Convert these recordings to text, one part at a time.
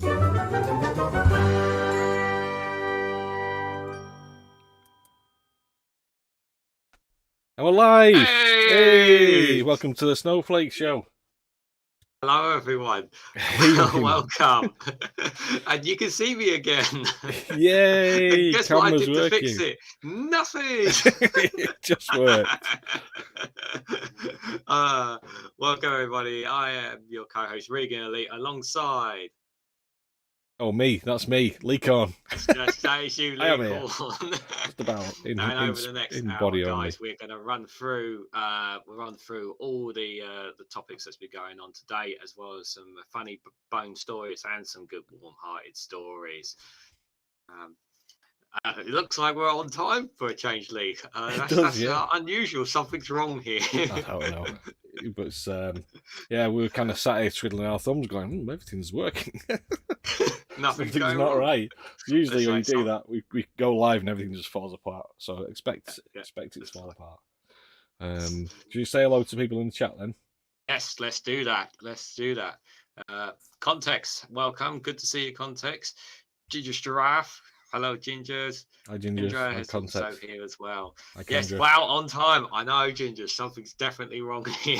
And we're live! Hey! Welcome to the Snowflake show. Hello, everyone. Hey, Welcome. And you can see me again. Yay! Guess what I Camera's did to fix working. it? Nothing. It just worked. Welcome, everybody. I am your co-host, Regan Elite, alongside... Oh, me. That's me. Leacorn. That is you, I am here. Leacorn. Just about. And over the next hour, body guys, only. we're going to run through all the topics that's been going on today, as well as some funny bone stories and some good warm-hearted stories. It looks like we're on time for a change, Lee. That's unusual. Something's wrong here. I don't know. But yeah, we were kind of sat here twiddling our thumbs, going, "Everything's working." Something's not wrong. Right. Usually when we do that, we go live and everything just falls apart. So expect it to fall apart. Should you say hello to people in the chat then? Yes, let's do that. Context, welcome. Good to see you, Context. Ginger's Giraffe. Hello, Gingers. Hi, Ginger. Ginger is also here as well. Yes, Kendra. wow, on time. I know, Ginger. Something's definitely wrong here.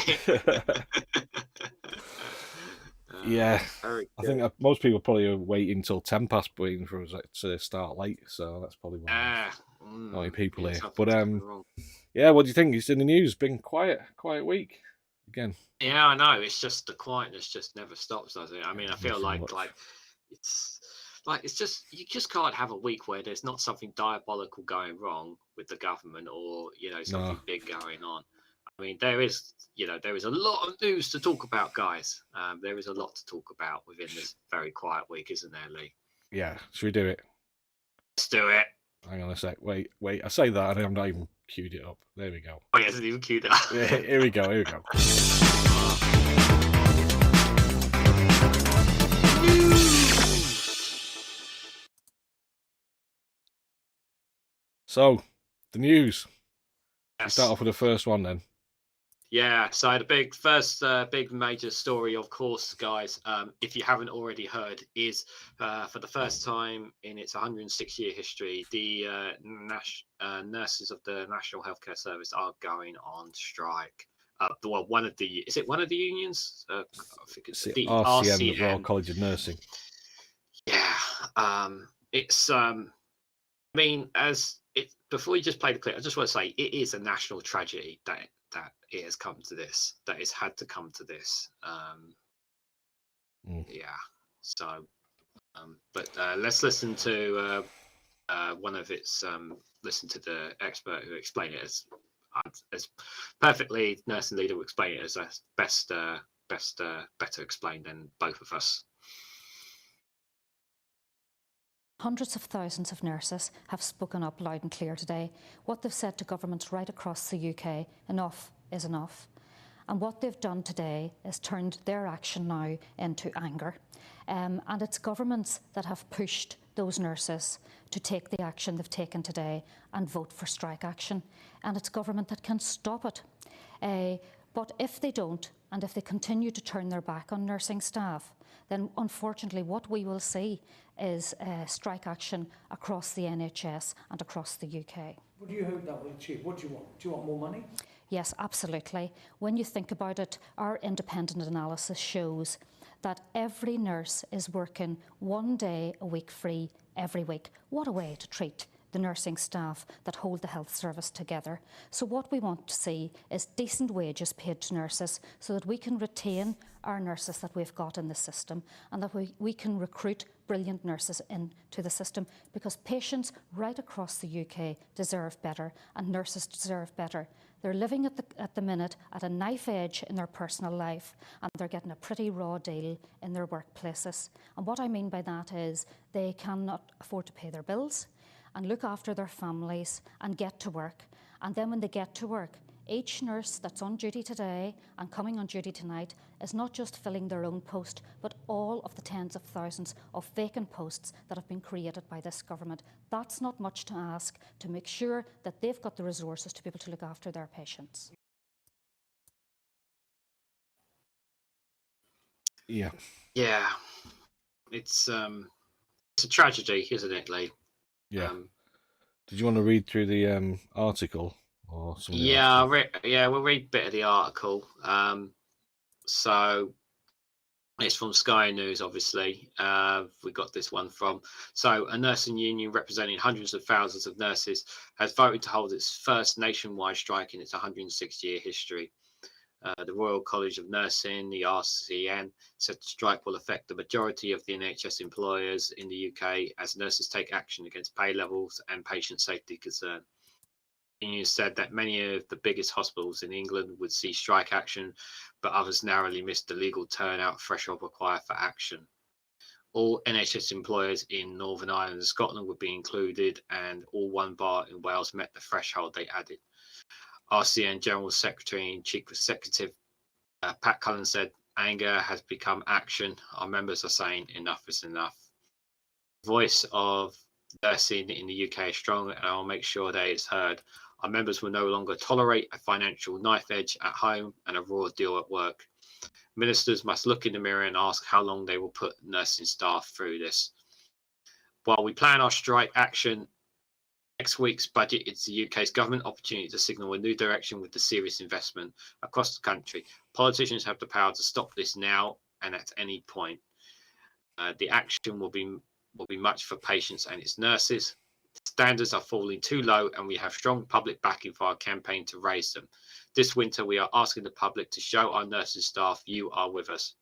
Yeah, I think most people probably are waiting until 10 past waiting for us to start late, so that's probably why not people here. But yeah, what do you think? It's in the news. Been quiet week again. Yeah, I know. It's just the quietness just never stops, does it? I mean, I feel like it's just you just can't have a week where there's not something diabolical going wrong with the government or something big going on. I mean, there is a lot of news to talk about, guys. There is a lot to talk about within this very quiet week, isn't there, Lee? Yeah, should we do it? Let's do it. Hang on a sec. Wait. I say that and I'm not even queued it up. There we go. Oh, yes, it's even queued up. Here we go. So, the news. Yes. Start off with the first one then. Yeah, so the big major story, of course, guys, if you haven't already heard, is for the first time in its 106-year history, the nurses of the National Healthcare Service are going on strike. Well, is it one of the unions? I think it's the RCN, the Royal College of Nursing. Yeah, it's. I mean, before you just play the clip, I just want to say it is a national tragedy that it has come to this, that it's had to come to this. Yeah. So, but let's listen to one of its. Listen to the expert who explained it as perfectly. Nursing leader will explain it as better explained than both of us. Hundreds of thousands of nurses have spoken up loud and clear today. What they've said to governments right across the UK, enough is enough. And what they've done today is turned their action now into anger. And it's governments that have pushed those nurses to take the action they've taken today and vote for strike action. And it's government that can stop it. But if they don't, and if they continue to turn their back on nursing staff, then unfortunately what we will see is strike action across the NHS and across the UK. What do you hope that will achieve? What do you want? Do you want more money? Yes, absolutely. When you think about it, our independent analysis shows that every nurse is working 1 day a week free every week. What a way to treat the nursing staff that hold the health service together. So what we want to see is decent wages paid to nurses so that we can retain our nurses that we've got in the system and that we can recruit brilliant nurses into the system, because patients right across the UK deserve better and nurses deserve better. They're living at the minute at a knife edge in their personal life, and they're getting a pretty raw deal in their workplaces. And what I mean by that is they cannot afford to pay their bills and look after their families and get to work. And then when they get to work, each nurse that's on duty today and coming on duty tonight is not just filling their own post, but all of the tens of thousands of vacant posts that have been created by this government. That's not much to ask to make sure that they've got the resources to be able to look after their patients. Yeah. it's a tragedy, isn't it, Lee? Yeah. Did you want to read through the article or something? Yeah, we'll read a bit of the article. So it's from Sky News, obviously. We got this one from. So a nursing union representing hundreds of thousands of nurses has voted to hold its first nationwide strike in its 106-year history. The Royal College of Nursing, the RCN, said the strike will affect the majority of the NHS employers in the UK as nurses take action against pay levels and patient safety concerns. The union said that many of the biggest hospitals in England would see strike action, but others narrowly missed the legal turnout threshold required for action. All NHS employers in Northern Ireland and Scotland would be included, and all one bar in Wales met the threshold they added. RCN General Secretary and Chief Executive Pat Cullen said, "Anger has become action. Our members are saying enough is enough." The voice of nursing in the UK is strong, and I'll make sure that it's heard. Our members will no longer tolerate a financial knife edge at home and a raw deal at work. Ministers must look in the mirror and ask how long they will put nursing staff through this. While we plan our strike action, next week's budget is the UK's government opportunity to signal a new direction with the serious investment across the country. Politicians have the power to stop this now and at any point. The action will be much for patients and its nurses. Standards are falling too low, and we have strong public backing for our campaign to raise them. This winter, we are asking the public to show our nursing staff you are with us.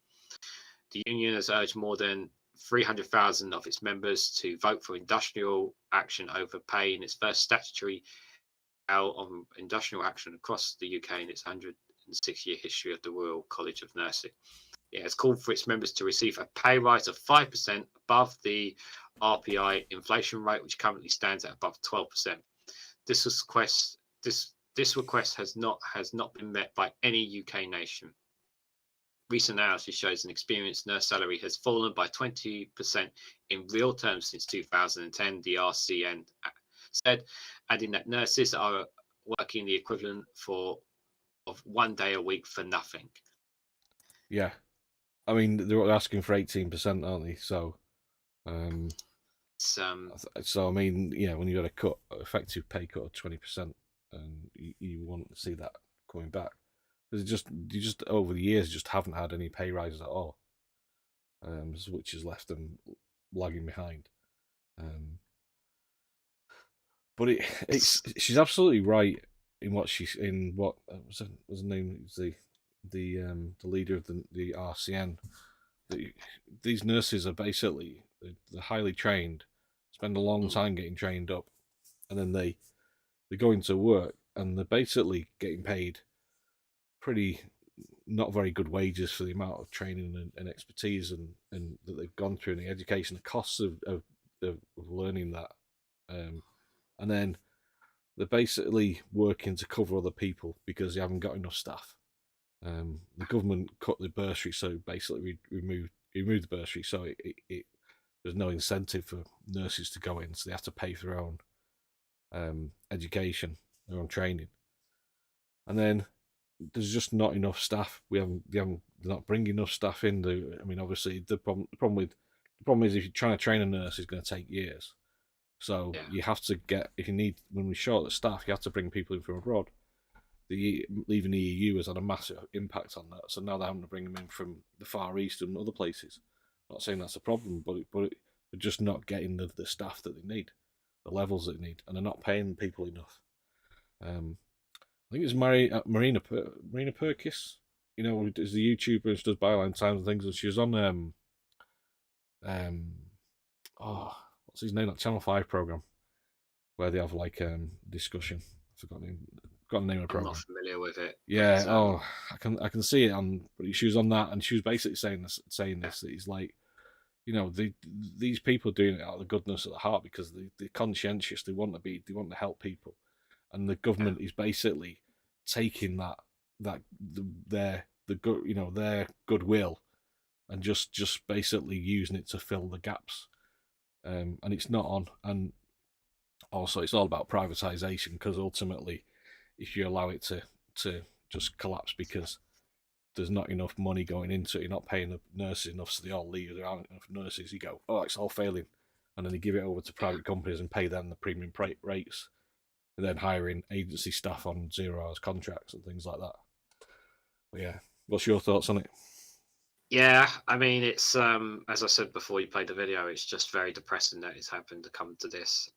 The union has urged more than 300,000 of its members to vote for industrial action over pay in its first statutory on industrial action across the UK in its 106-year history of the Royal College of Nursing. It has called for its members to receive a pay rise of 5% above the RPI inflation rate, which currently stands at above 12%. This request has not been met by any UK nation. Recent analysis shows an experienced nurse salary has fallen by 20% in real terms since 2010, the RCN said, adding that nurses are working the equivalent of 1 day a week for nothing. Yeah. I mean, they're asking for 18%, aren't they? So, so I mean, yeah, when you got a effective pay cut of 20%, and you want to see that coming back, because you just over the years just haven't had any pay rises at all, which has left them lagging behind. But she's absolutely right in what was her name? The leader of the RCN. These nurses are basically they're highly trained, spend a long time getting trained up, and then they go into work and they're basically getting paid pretty not very good wages for the amount of training and expertise and that they've gone through in the education, the costs of learning that, and then they're basically working to cover other people because they haven't got enough staff. The government cut the bursary, so basically removed the bursary, so there's no incentive for nurses to go in, so they have to pay for their own education, their own training, and then there's just not enough staff. They're not bringing enough staff in. I mean, obviously the problem is if you're trying to train a nurse, it's going to take years. So you have to when we're short of staff, you have to bring people in from abroad. Leaving the EU has had a massive impact on that. So now they're having to bring them in from the Far East and other places. I'm not saying that's a problem, but they're just not getting the staff that they need, the levels that they need, and they're not paying people enough. I think it's Marina Perkis, you know, is the YouTuber and does Byline Times and things, and she was on what's his name, that Channel 5 program where they have like discussion. I forgot the name of the program. I'm not familiar with it. Yeah, but, I can see it on. But she was on that, and she was basically saying this that he's like, you know, these people are doing it out of the goodness of the heart because they're conscientious. They want to help people, and the government is basically taking their goodwill and just basically using it to fill the gaps, and it's not on. And also, it's all about privatization because ultimately, if you allow it to just collapse because there's not enough money going into it. You're not paying the nurses enough, so they all leave. There aren't enough nurses. You go, oh, it's all failing, and then they give it over to private companies and pay them the premium rates, and then hiring agency staff on 0 hours contracts and things like that. But yeah, what's your thoughts on it? Yeah, I mean, it's as I said before you played the video, it's just very depressing that it's happened to come to this.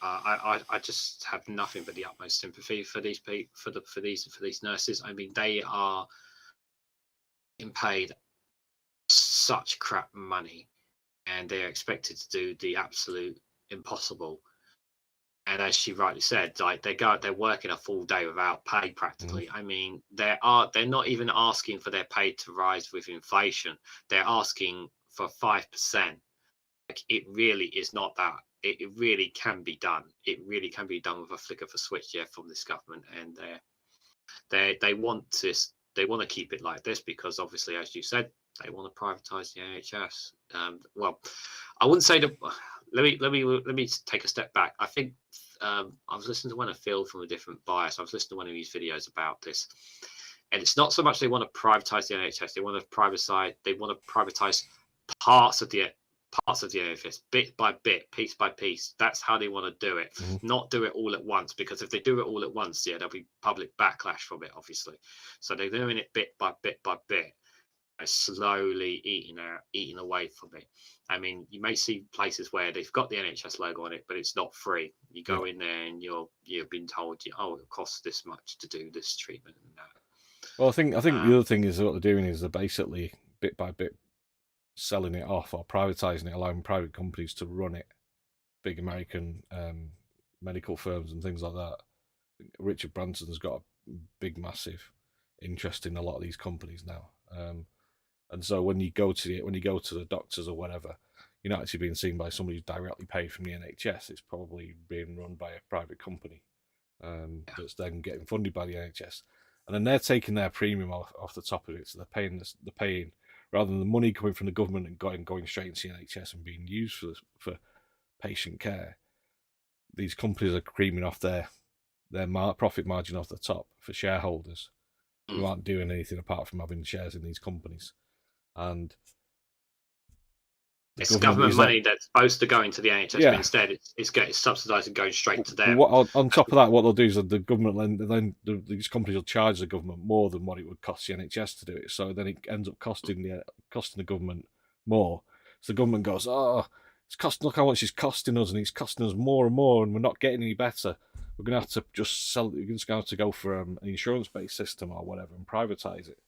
I just have nothing but the utmost sympathy for these people, for these nurses. I mean, they are being paid such crap money, and they're expected to do the absolute impossible. And as she rightly said, like they're working a full day without pay practically. I mean, they're not even asking for their pay to rise with inflation. They're asking for 5%. Like, it really is not that. It really can be done. It really can be done with a flick of a switch, from this government. And they want this. They want to keep it like this because, obviously, as you said, they want to privatise the NHS. Well, I wouldn't say that. Let me take a step back. I think I was listening to one of Phil from a different bias. I was listening to one of his videos about this, and it's not so much they want to privatise the NHS. They want to privatise parts of the NHS, bit by bit, piece by piece. That's how they want to do it. Not do it all at once, because if they do it all at once, there'll be public backlash from it, obviously. So they're doing it bit by bit by bit, slowly eating away from it. I mean, you may see places where they've got the NHS logo on it, but it's not free. You go in there and you've been told, it costs this much to do this treatment and that. Well, I think the other thing is what they're doing is they're basically bit by bit selling it off or privatizing it, allowing private companies to run it. Big American medical firms and things like that. Richard Branson's got a big, massive interest in a lot of these companies now. And so when you go to the doctors or whatever, you're not actually being seen by somebody who's directly paid from the NHS. It's probably being run by a private company that's then getting funded by the NHS, and then they're taking their premium off the top of it. So they're paying rather than the money coming from the government and going straight into the NHS and being used for patient care. These companies are creaming off their profit margin off the top for shareholders who aren't doing anything apart from having shares in these companies. And it's government money that's supposed to go into the NHS, but instead it's getting subsidised and going straight to them. On top of that, what they'll do is the government then these companies will charge the government more than what it would cost the NHS to do it. So then it ends up costing the government more. So the government goes, it's costing. Look how much it's costing us, and it's costing us more and more, and we're not getting any better. We're going to have to just sell it. We're just going to have to go for an insurance-based system or whatever and privatise it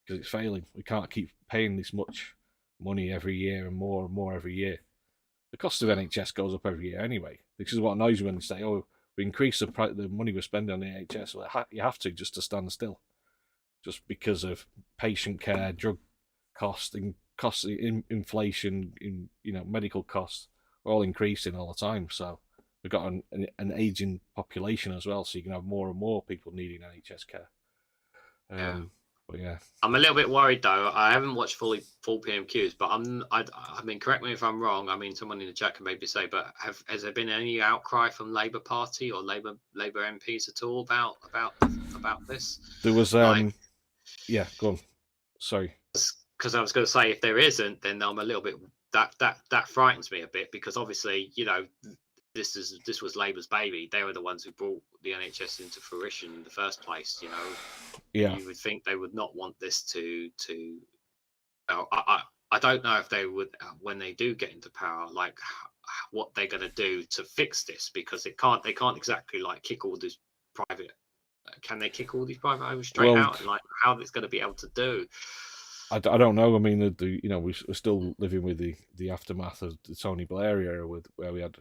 because it's failing. We can't keep paying this much money every year and more every year. The cost of NHS goes up every year anyway. This is what annoys me when they say, we increase the money we're spending on the NHS. Well, you have to just to stand still, just because of patient care, drug costs, inflation, medical costs are all increasing all the time. So we've got an aging population as well, so you can have more and more people needing NHS care. But yeah, I'm a little bit worried though. I haven't watched full PMQs, but I mean, correct me if I'm wrong. I mean, someone in the chat can maybe say, but has there been any outcry from Labour Party or Labour MPs at all about this? There was yeah, go on. Sorry. Because I was going to say, if there isn't, then I'm a little bit that frightens me a bit, because obviously, this was Labour's baby. They were the ones who brought the NHS into fruition in the first place. You would think they would not want this to. I don't know if they would, when they do get into power, like what they're going to do to fix this, because they can't exactly like kick all these private. Can they kick all these private homes straight out? And like how it's going to be able to do? I don't know. I mean, we're still living with the aftermath of the Tony Blair era, where we had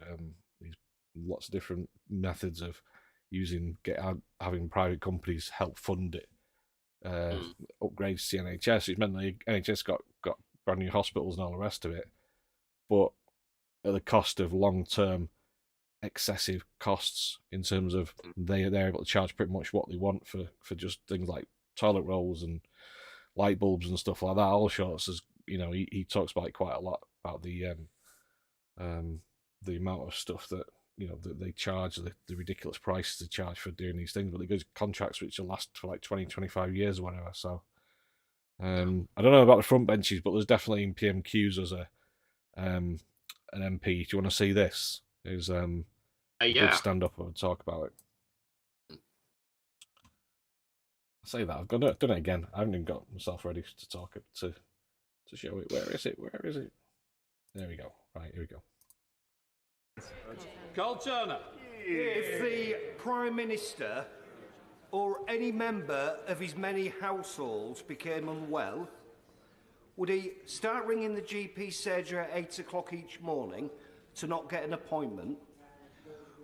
these lots of different methods of having private companies help fund it, upgrades to the NHS. It meant the NHS got brand new hospitals and all the rest of it, but at the cost of long-term excessive costs in terms of they're able to charge pretty much what they want for just things like toilet rolls and light bulbs and stuff like that. All Shorts, as he talks about it quite a lot about the amount of stuff that they charge the ridiculous prices they charge for doing these things, but they go contracts which will last for like 20, 25 years or whatever. So I don't know about the front benches, but there's definitely in PMQs as an MP. Do you want to see this? Is good stand up and talk about it. I say that I've done it again. I haven't even got myself ready to talk it to show it. Where is it? There we go. Right, here we go. Carl Turner. If the Prime Minister or any member of his many households became unwell, would he start ringing the GP surgery at 8 o'clock each morning to not get an appointment?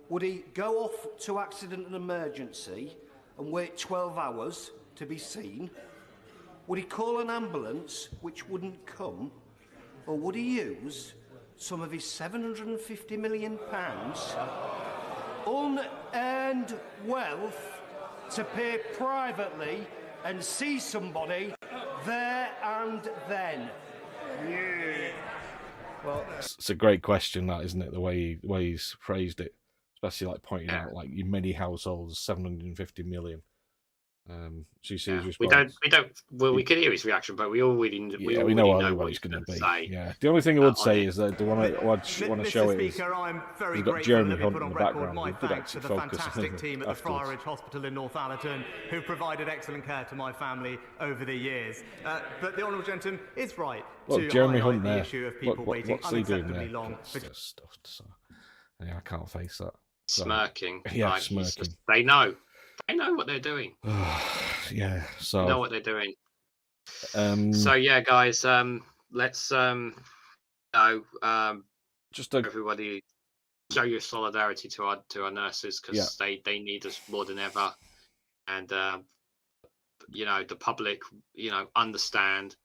Would he go off to accident and emergency and wait 12 hours to be seen? Would he call an ambulance which wouldn't come? Or would he use some of his £750 million unearned wealth to pay privately and see somebody there and then? Well, it's a great question, that, isn't it? The way he's phrased it, especially like pointing out like your many households, 750 million. So you see his response. We don't. Well, we can hear his reaction, but we already we know what he's going to be. Say. Yeah. The only thing I would say is that the one I want to show it is I'm very you've got Jeremy Hunt in the background. My He did thanks to actually the focus fantastic team at the afterwards. Friarage Hospital in Northallerton, who provided excellent care to my family over the years. But the honourable gentleman is right to Jeremy highlight Hunt the there. issue of people waiting What's he doing unacceptably there? long. Stuffed. So yeah, I can't face that. Smirking. Yeah, like, smirking. They know what they're doing. Yeah, so they know what they're doing. So yeah, guys, let's just everybody show your solidarity to our nurses, because they need us more than ever, and the public understand.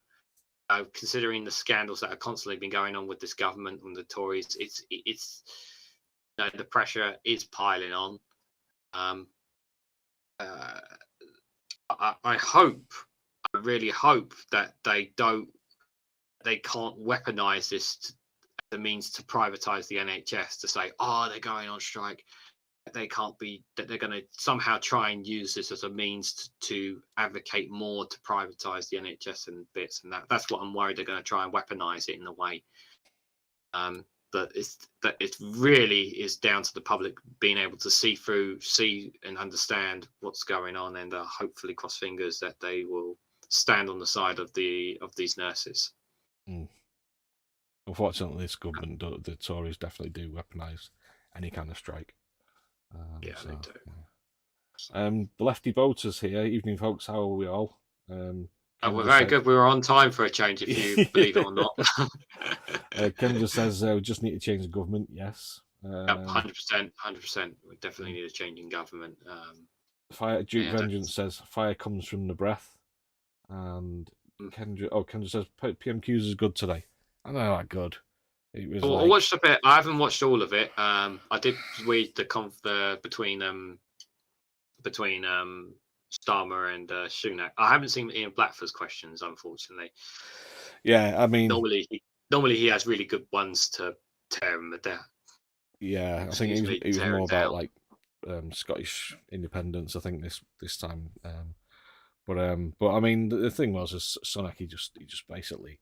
Considering the scandals that have constantly been going on with this government and the Tories, it's the pressure is piling on. I really hope that they can't weaponize this as a means to privatize the NHS, to say, they're going on strike. They can't be, that they're going to somehow try and use this as a means to advocate more to privatize the NHS and bits, and that's what I'm worried they're going to try and weaponize it in a way. But it really is down to the public being able to see and understand what's going on, and hopefully cross fingers that they will stand on the side of these nurses. Unfortunately, this government, the Tories definitely do weaponise any kind of strike. They do. Yeah. The lefty voters here, evening folks, how are we all? We're very good. We were on time for a change, if you believe it or not. Ken just says we just need to change the government. Yes, 100%. We definitely need a change in government. Duke Vengeance says fire comes from the breath, and Kendra says PMQs is good today. I know that good. It was. I watched a bit. I haven't watched all of it. I did read the between Starmer and Sunak. I haven't seen Ian Blackford's questions, unfortunately. Yeah, I mean, normally he has really good ones to tear him a down. Yeah, I think it was more about like Scottish independence. I think this time, but I mean the thing was, Sunak he just basically,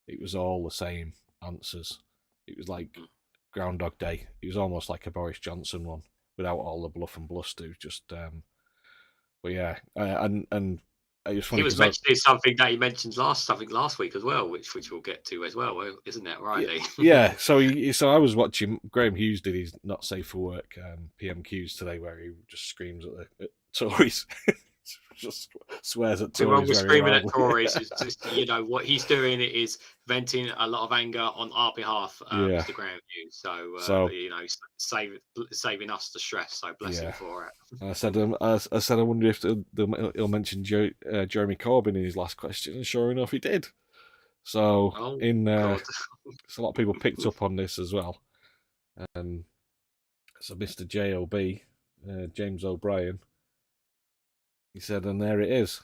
it was all the same answers. It was like Groundhog Day. It was almost like a Boris Johnson one without all the bluff and bluster. It was just, but yeah, and it was funny. He was mentioning something that he mentioned last week as well, which we'll get to as well, isn't that right? Yeah. So I was watching. Graham Hughes did his not safe for work PMQs today, where he just screams at Tories. Just swears at Tories. We're screaming at Tories. It's just, what he's doing is venting a lot of anger on our behalf, Mr. Graham Hughes. So saving us the stress. So bless him for it. I said, I wonder if he'll mention Jeremy Corbyn in his last question, and sure enough, he did. So so a lot of people picked up on this as well. So Mr. J.O.B. James O'Brien. He said, and there it is.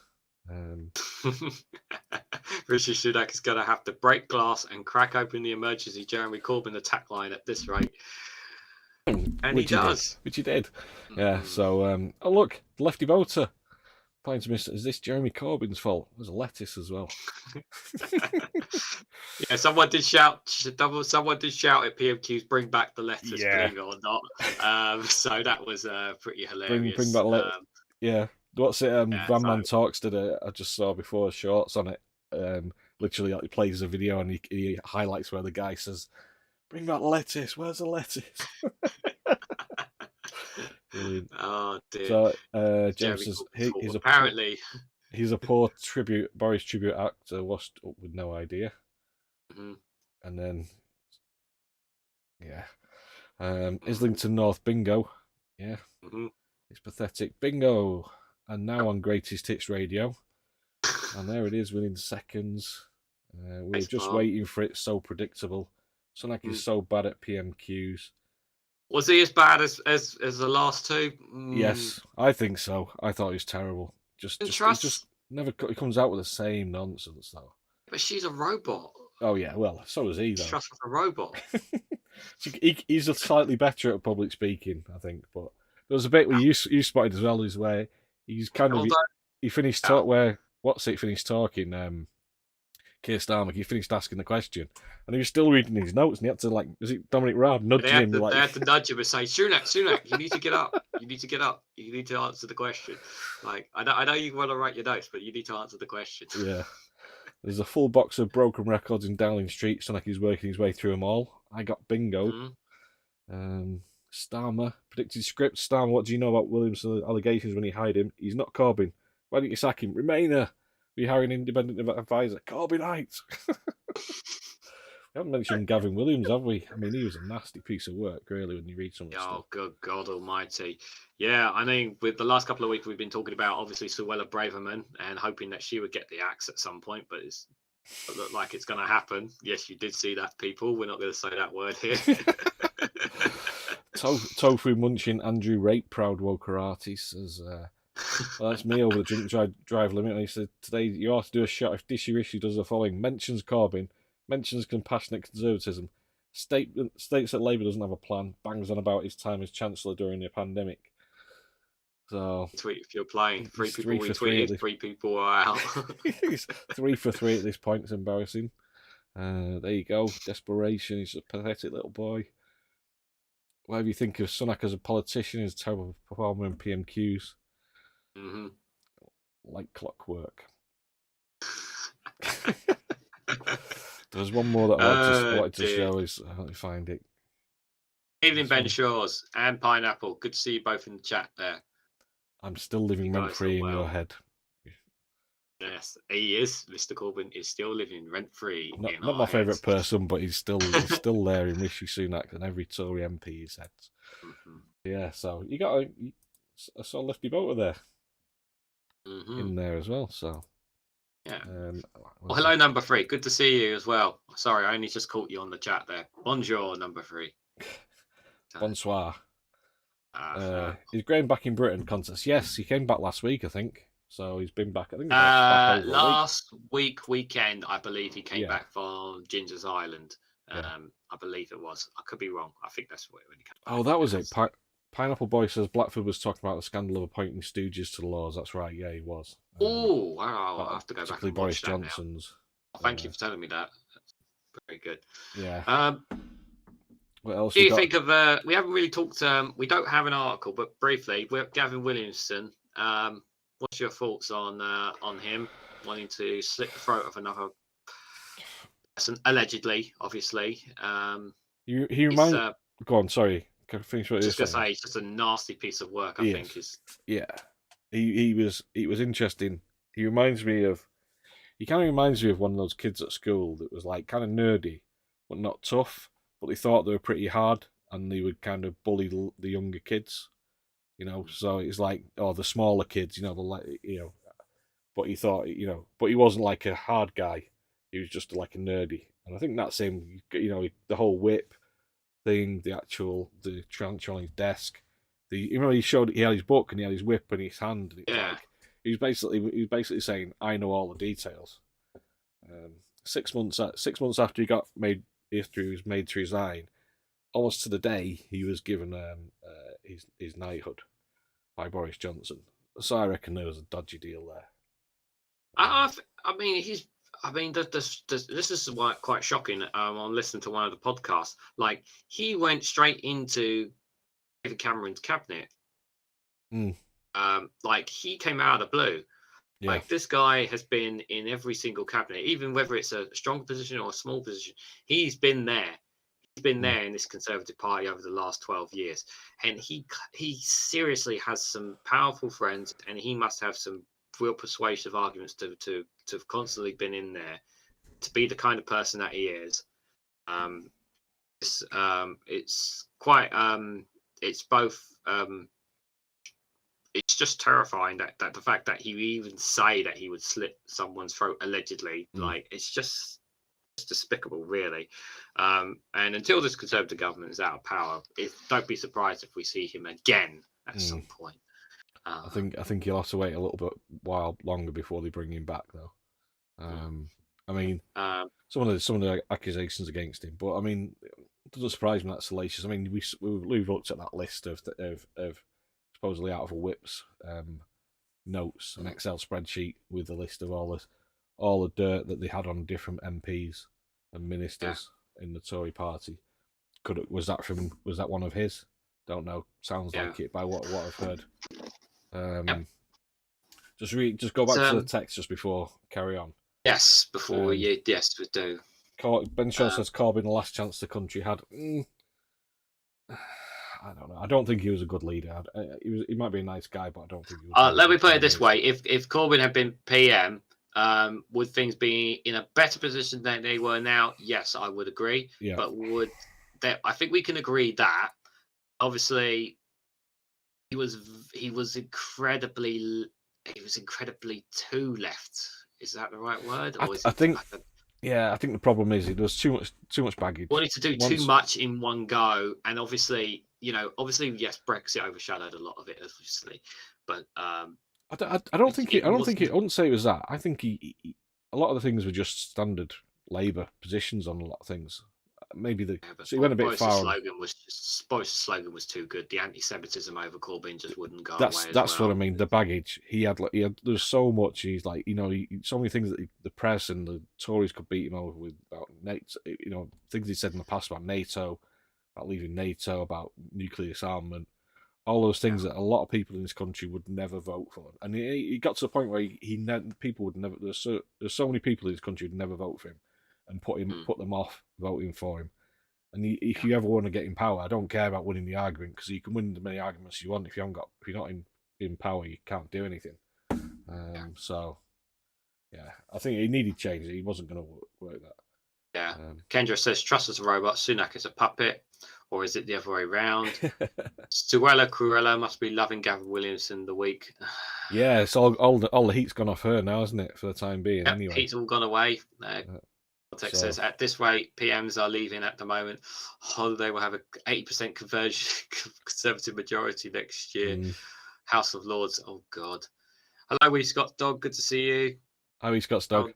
Rishi Sunak is going to have to break glass and crack open the emergency Jeremy Corbyn attack line at this rate. And he does. Which he did. Yeah, so, oh look, the lefty voter finds is this Jeremy Corbyn's fault? There's a lettuce as well. Yeah, someone did shout at PMQs, bring back the lettuce, believe it or not. So that was pretty hilarious. Bring back lettuce. Yeah. What's it? Van Man Talks today. I just saw before shorts on it. Literally, he plays a video and he highlights where the guy says, "Bring back lettuce. Where's the lettuce?" Brilliant. Oh dear. So James says he's a poor Boris tribute actor, washed up with no idea. Mm-hmm. And then Islington North bingo. Yeah. Mm-hmm. It's pathetic. Bingo. And now on Greatest Hits Radio. And there it is within seconds. We were just waiting for it. So predictable. Sonak is so bad at PMQs. Was he as bad as the last two? Yes, I think so. I thought he was terrible. Just never comes out with the same nonsense though. But she's a robot. Oh yeah, well, so is he though. Trust with a robot. He's slightly better at public speaking, I think. But there was a bit where you spotted as well, is where he's kind of he finished finished talking. Keir Starmer, he finished asking the question, and he was still reading his notes, and he had to was it Dominic Raab nudging him? They had to nudge him and say, Sunak, you need to get up. You need to get up. You need to answer the question. Like, I know you want to write your notes, but you need to answer the question. Yeah. There's a full box of broken records in Dowling Street. Sonak is working his way through them all. I got bingo. Starmer predicted script. Starmer, what do you know about Williams' allegations when he hired him? He's not Corbyn. Why didn't you sack him? Remainer. We hire an independent advisor. Corbynite. We haven't mentioned Gavin Williams, have we? I mean, he was a nasty piece of work, really, when you read some of the stuff. Oh, good God almighty. Yeah, I mean, with the last couple of weeks, we've been talking about, obviously, Suella Braverman and hoping that she would get the axe at some point, but it looked like it's going to happen. Yes, you did see that, people. We're not going to say that word here. Tofu munching Andrew Rape Proud Wokarati says... well, that's me over the drink drive limit. And he said, today you ought to do a shot if Dishy Rishi does the following. Mentions Corbyn, mentions compassionate conservatism, states that Labour doesn't have a plan, bangs on about his time as Chancellor during the pandemic. So tweet if you're playing. Three people retweeted, 3 people are out. He's 3 for 3 at this point. It's embarrassing. There you go. Desperation. He's a pathetic little boy. Whatever you think of Sunak as a politician, he's a terrible performer in PMQs. Mm-hmm. Like clockwork. There's one more that I wanted to show. Let me find it. Evening, Ben Shores and Pineapple. Good to see you both in the chat there. I'm still living rent-free in your head. Yes, he is. Mr. Corbyn is still living rent-free. Not my favourite person, but he's still there in Rishi Sunak and every Tory MP he's had. Mm-hmm. Yeah, so you got a sort of lefty voter there. Mm-hmm. In there as well, so yeah. Well, hello, number 3. Good to see you as well. Sorry, I only just caught you on the chat there. Bonjour, number 3. Bonsoir. Is Graham back in Britain contest? Yes, he came back last week, I think. So he's been back. I think back last weekend, I believe he came back from Ginger's Island. I believe it was. I could be wrong. I think that's when he came back. Oh, that was it. Pineapple Boy says Blackford was talking about the scandal of appointing stooges to the laws. That's right. Yeah, he was. Oh, wow. I'll have to go back and Boris Johnson's. Thank you for telling me that. That's very good. Yeah. What else? Do you think of? We haven't really talked. We don't have an article, but briefly, Gavin Williamson. What's your thoughts on him wanting to slit the throat of another person, allegedly? Obviously. He reminds. Go on. Sorry. Finish what just gonna say, it's just a nasty piece of work. I think is. Yeah, he was interesting. He kind of reminds me of one of those kids at school that was like kind of nerdy, but not tough. But they thought they were pretty hard, and they would kind of bully the younger kids. So it's like, the smaller kids, But he thought, but he wasn't like a hard guy. He was just like a nerdy, and I think that's him. The whole whip thing, the trench on his desk. He had his book and he had his whip in his hand. And he was basically saying, "I know all the details." 6 months after he was made to resign, almost to the day he was given his knighthood by Boris Johnson. So I reckon there was a dodgy deal there. I mean, this is quite shocking. On listening to one of the podcasts, like he went straight into David Cameron's cabinet. Like he came out of the blue. Yeah. Like this guy has been in every single cabinet, even whether it's a strong position or a small position. He's been there. He's been there in this Conservative Party over the last 12 years, and he seriously has some powerful friends, and he must have some real persuasive arguments to have constantly been in there, to be the kind of person that he is. It's quite it's both it's just terrifying that the fact that he even say that he would slit someone's throat allegedly, like it's just despicable, really. And until this Conservative government is out of power, don't be surprised if we see him again at some point. I think he'll have to wait a while longer before they bring him back, though. I mean, some of the accusations against him, but I mean, it doesn't surprise me that's salacious. I mean, we've looked at that list of supposedly out of a whip's notes, an Excel spreadsheet with a list of all the dirt that they had on different MPs and ministers in the Tory party. Was that one of his? Don't know. Sounds like it by what I've heard. Just go back to the text just before carry on. Yes, before we do. Ben Shaw says Corbyn, the last chance the country had. I don't know. I don't think he was a good leader. He might be a nice guy, but I don't think he was. Let me put it this way: if Corbyn had been PM, would things be in a better position than they were now? Yes, I would agree. Yeah. But I think we can agree that obviously he was incredibly too left. Is that the right word? I think the problem is there was too much baggage. Wanted to do too much in one go, and obviously, yes, Brexit overshadowed a lot of it, obviously, but I wouldn't say it was that. I think he a lot of the things were just standard Labour positions on a lot of things. Maybe so he went a bit far. Boris' slogan was too good. The anti-Semitism over Corbyn just wouldn't go away. That's what I mean. The baggage he had. There's so much. He's like, so many things that the press and the Tories could beat him over with about NATO. Things he said in the past about NATO, about leaving NATO, about nuclear disarmament. All those things that a lot of people in this country would never vote for, and he got to the point where people would never. There's so many people in this country would never vote for him, and put them off voting for him. And if you ever want to get in power, I don't care about winning the argument, because you can win as many arguments you want. If you're not in power, you can't do anything. So, I think he needed change. He wasn't going to work that. Yeah. Kendra says, Truss is a robot, Sunak is a puppet, or is it the other way around? Suella Cruella must be loving Gavin Williamson the week. Yeah, it's all the heat's gone off her now, hasn't it, for the time being? Yep, anyway, heat's all gone away. Text says, at this rate, PMs are leaving at the moment. Holiday will have a 80% Conservative majority next year. House of Lords. Oh God. Hello, Wee Scott Dog. Good to see you. Hi, Wee Scott Dog.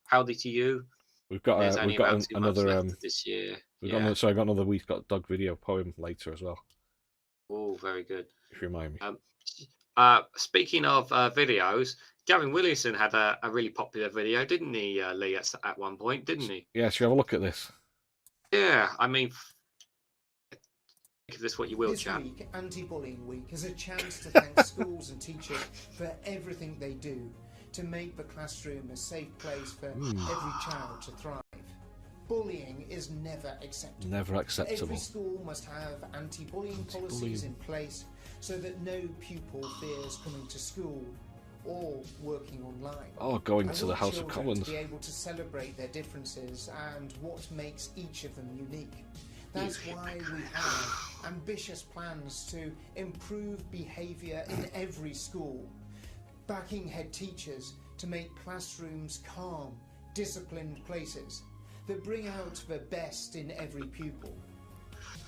Howdy to you. We've got another this year. I've got another Wee Scott Dog video poem later as well. Oh, very good. If you remind me. Speaking of videos, Gavin Williamson had a really popular video, didn't he, Lee, at one point, didn't he? Yeah, should we have a look at this? Yeah, I mean, think of this what you will, this chap. Week, Anti-Bullying Week, is a chance to thank schools and teachers for everything they do to make the classroom a safe place for every child to thrive. Bullying is never acceptable. Never acceptable. Every school must have anti-bullying policies in place so that no pupil fears coming to school or working online. Or going to the House of Commons. To be able to celebrate their differences and what makes each of them unique. That's why we have ambitious plans to improve behaviour in every school, backing head teachers to make classrooms calm, disciplined places that bring out the best in every pupil.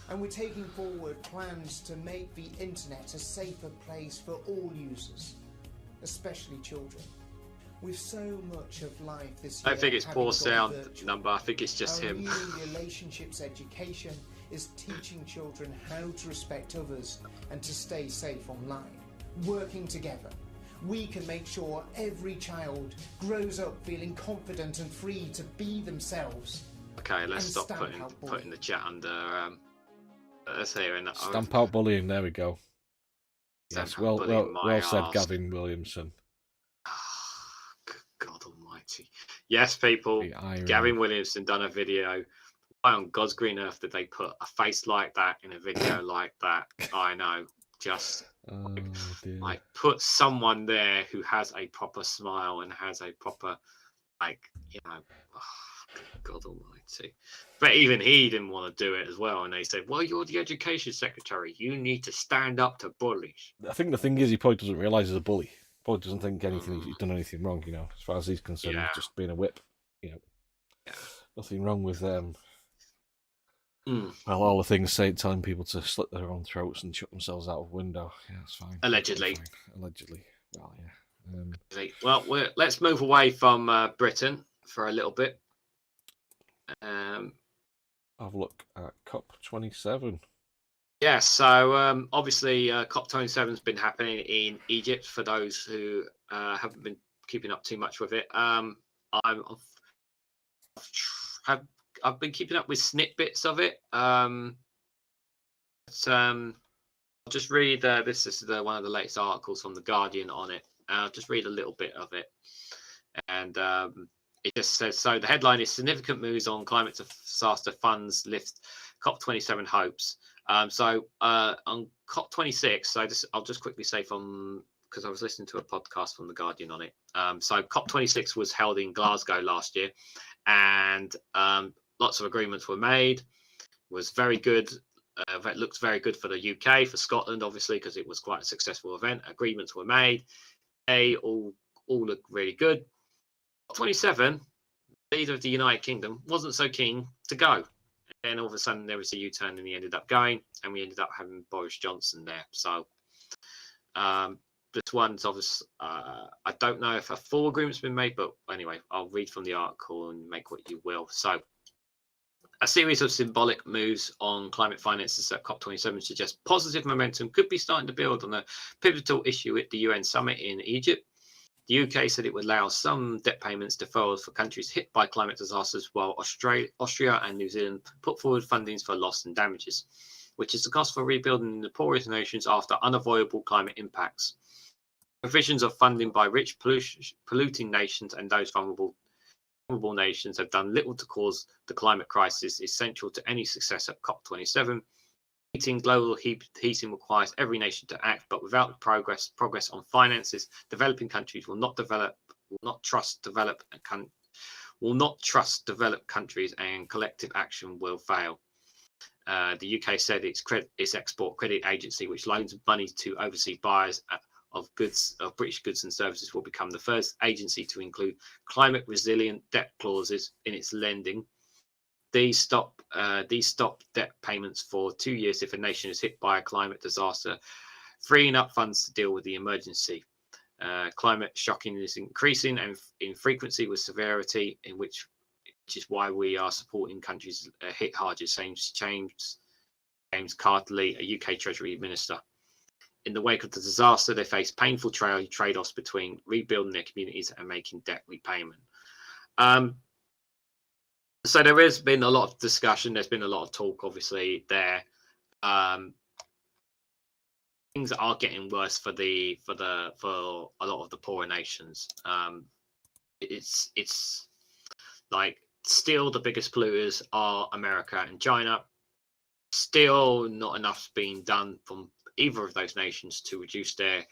And we're taking forward plans to make the internet a safer place for all users, especially children. With so much of life this year, I think it's poor sound number. I think it's just him. New relationships education is teaching children how to respect others and to stay safe online. Working together, we can make sure every child grows up feeling confident and free to be themselves. Okay, let's stop putting the chat under. Let's hear it. Stamp out bullying. There we go. Yes, well said, Gavin Williamson. God Almighty. Yes, people. Gavin Williamson done a video. Why on God's green earth did they put a face like that in a video like that? I know. Just like put someone there who has a proper smile and has a proper, like, you know, God Almighty. But even he didn't want to do it as well. And they said, well, you're the education secretary. You need to stand up to bullies. I think the thing is, he probably doesn't realise he's a bully. Probably doesn't think he's done anything wrong, you know, as far as he's concerned. He's just being a whip, you know. Yeah. Nothing wrong with well, all the things telling people to slit their own throats and chuck themselves out of a window. Yeah, that's fine. Allegedly. That's fine. Allegedly. Well, yeah. Well, let's move away from Britain for a little bit. Have a look at COP27. Yeah, so obviously COP27 has been happening in Egypt. For those who haven't been keeping up too much with it, I've been keeping up with snippets of it. I'll just read. This is one of the latest articles from The Guardian on it. I'll just read a little bit of it, and it just says, so the headline is significant moves on climate disaster funds lift COP27 hopes. So on COP26, so I'll just quickly say because I was listening to a podcast from The Guardian on it. So COP26 was held in Glasgow last year, and lots of agreements were made. Was very good. It looked very good for the UK, for Scotland, obviously, because it was quite a successful event. Agreements were made. They all looked really good. 27, the leader of the United Kingdom wasn't so keen to go. And all of a sudden there was a U-turn and he ended up going, and we ended up having Boris Johnson there. So this one's obviously, I don't know if a full agreement's been made, but anyway, I'll read from the article and make what you will. So a series of symbolic moves on climate finances at COP27 suggest positive momentum could be starting to build on a pivotal issue at the UN summit in Egypt. The UK said it would allow some debt payments deferrals for countries hit by climate disasters, while Austria and New Zealand put forward fundings for loss and damages, which is the cost for rebuilding the poorest nations after unavoidable climate impacts. Provisions of funding by rich polluting nations and those vulnerable nations have done little to cause the climate crisis essential to any success at COP27. Meeting global heating requires every nation to act, but without progress on finances, developing countries will not trust developed countries, and collective action will fail. The UK said its export credit agency, which loans money to overseas buyers of British goods and services, will become the first agency to include climate resilient debt clauses in its lending. These stop debt payments for 2 years if a nation is hit by a climate disaster, freeing up funds to deal with the emergency. Climate shocking is increasing and in frequency with severity, which is why we are supporting countries hit hardest, James Cartley, a UK Treasury Minister. In the wake of the disaster, they face painful trade-offs between rebuilding their communities and making debt repayment. So there has been a lot of discussion. There's been a lot of talk, obviously, there. Things are getting worse for a lot of the poorer nations. It's like still the biggest polluters are America and China. Still not enough's being done from either of those nations to reduce their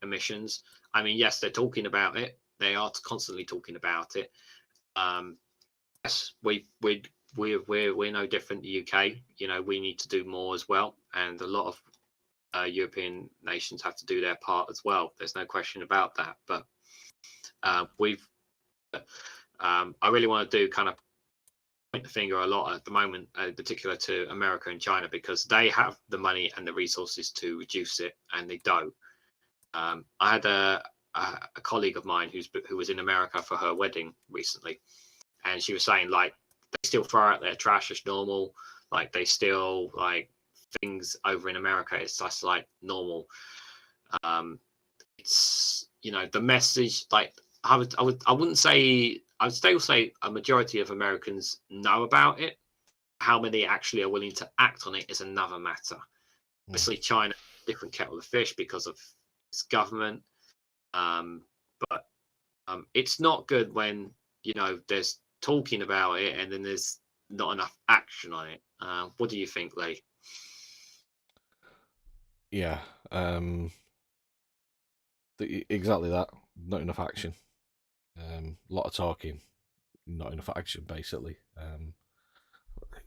emissions. I mean, yes, they're talking about it. They are constantly talking about it. Yes, we're no different. The UK, you know, we need to do more as well, and a lot of European nations have to do their part as well. There's no question about that. But I really want to do kind of point the finger a lot at the moment, in particular to America and China, because they have the money and the resources to reduce it, and they don't. I had a colleague of mine who was in America for her wedding recently, and she was saying, like, they still throw out their trash as normal. Like they still like things over in America. It's just like normal. It's, you know, the message. Like I wouldn't say. I would still say a majority of Americans know about it. How many actually are willing to act on it is another matter. Obviously, China, different kettle of fish because of its government. But it's not good when, you know, there's talking about it and then there's not enough action on it. What do you think, Lee? Yeah, exactly that. Not enough action. A lot of talking, not enough action, basically.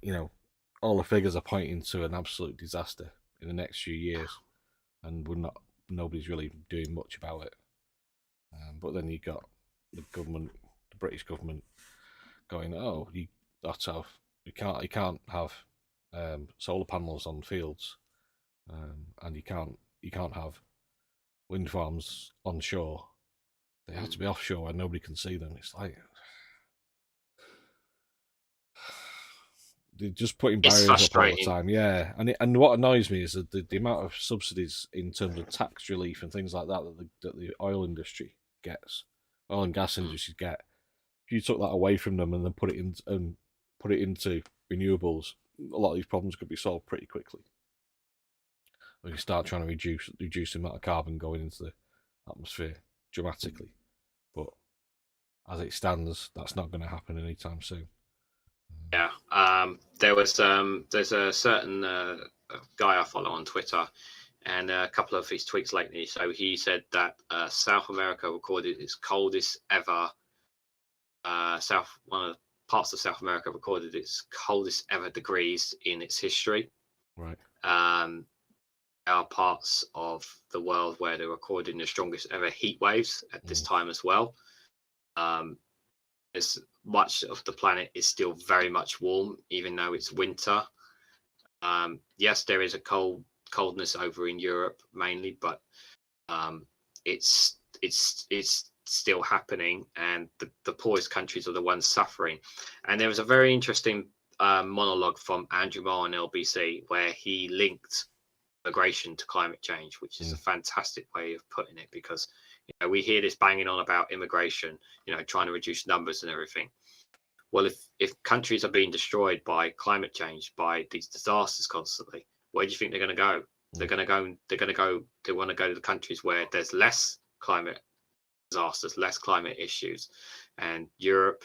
You know, all the figures are pointing to an absolute disaster in the next few years, and nobody's really doing much about it. But then you got the government, the British government, going, "Oh, you can't have solar panels on fields, and you can't have wind farms on shore. They have to be offshore where nobody can see them." It's like they're just putting barriers up all the time. Yeah, and what annoys me is that the amount of subsidies in terms of tax relief and things like that the oil industry gets, oil and gas industries get. If you took that away from them and then put it into renewables, a lot of these problems could be solved pretty quickly. We can start trying to reduce the amount of carbon going into the atmosphere dramatically. But as it stands, that's not going to happen anytime soon. Yeah, there's a certain guy I follow on Twitter, and a couple of his tweets lately. So he said that South America recorded its coldest ever. One of the parts of South America recorded its coldest ever degrees in its history. Right. There are parts of the world where they're recording the strongest ever heat waves at this time as well. As much of the planet is still very much warm, even though it's winter. Yes, there is a coldness over in Europe mainly, but it's still happening, and the poorest countries are the ones suffering. And there was a very interesting monologue from Andrew Marr on LBC where he linked immigration to climate change, which is a fantastic way of putting it, because you know, we hear this banging on about immigration, you know, trying to reduce numbers and everything. Well, if countries are being destroyed by climate change, by these disasters constantly, where do you think they're going to go? They want to go to the countries where there's less climate disasters, less climate issues, and Europe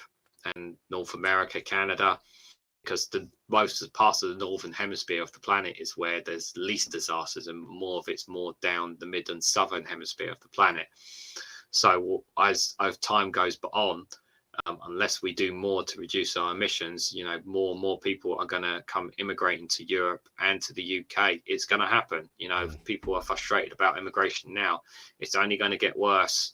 and North America, Canada, because the most parts of the northern hemisphere of the planet is where there's least disasters, and more of it's more down the mid and southern hemisphere of the planet. So as time goes on, unless we do more to reduce our emissions, you know, more and more people are going to come immigrating to Europe and to the UK. It's going to happen. You know, people are frustrated about immigration now. It's only going to get worse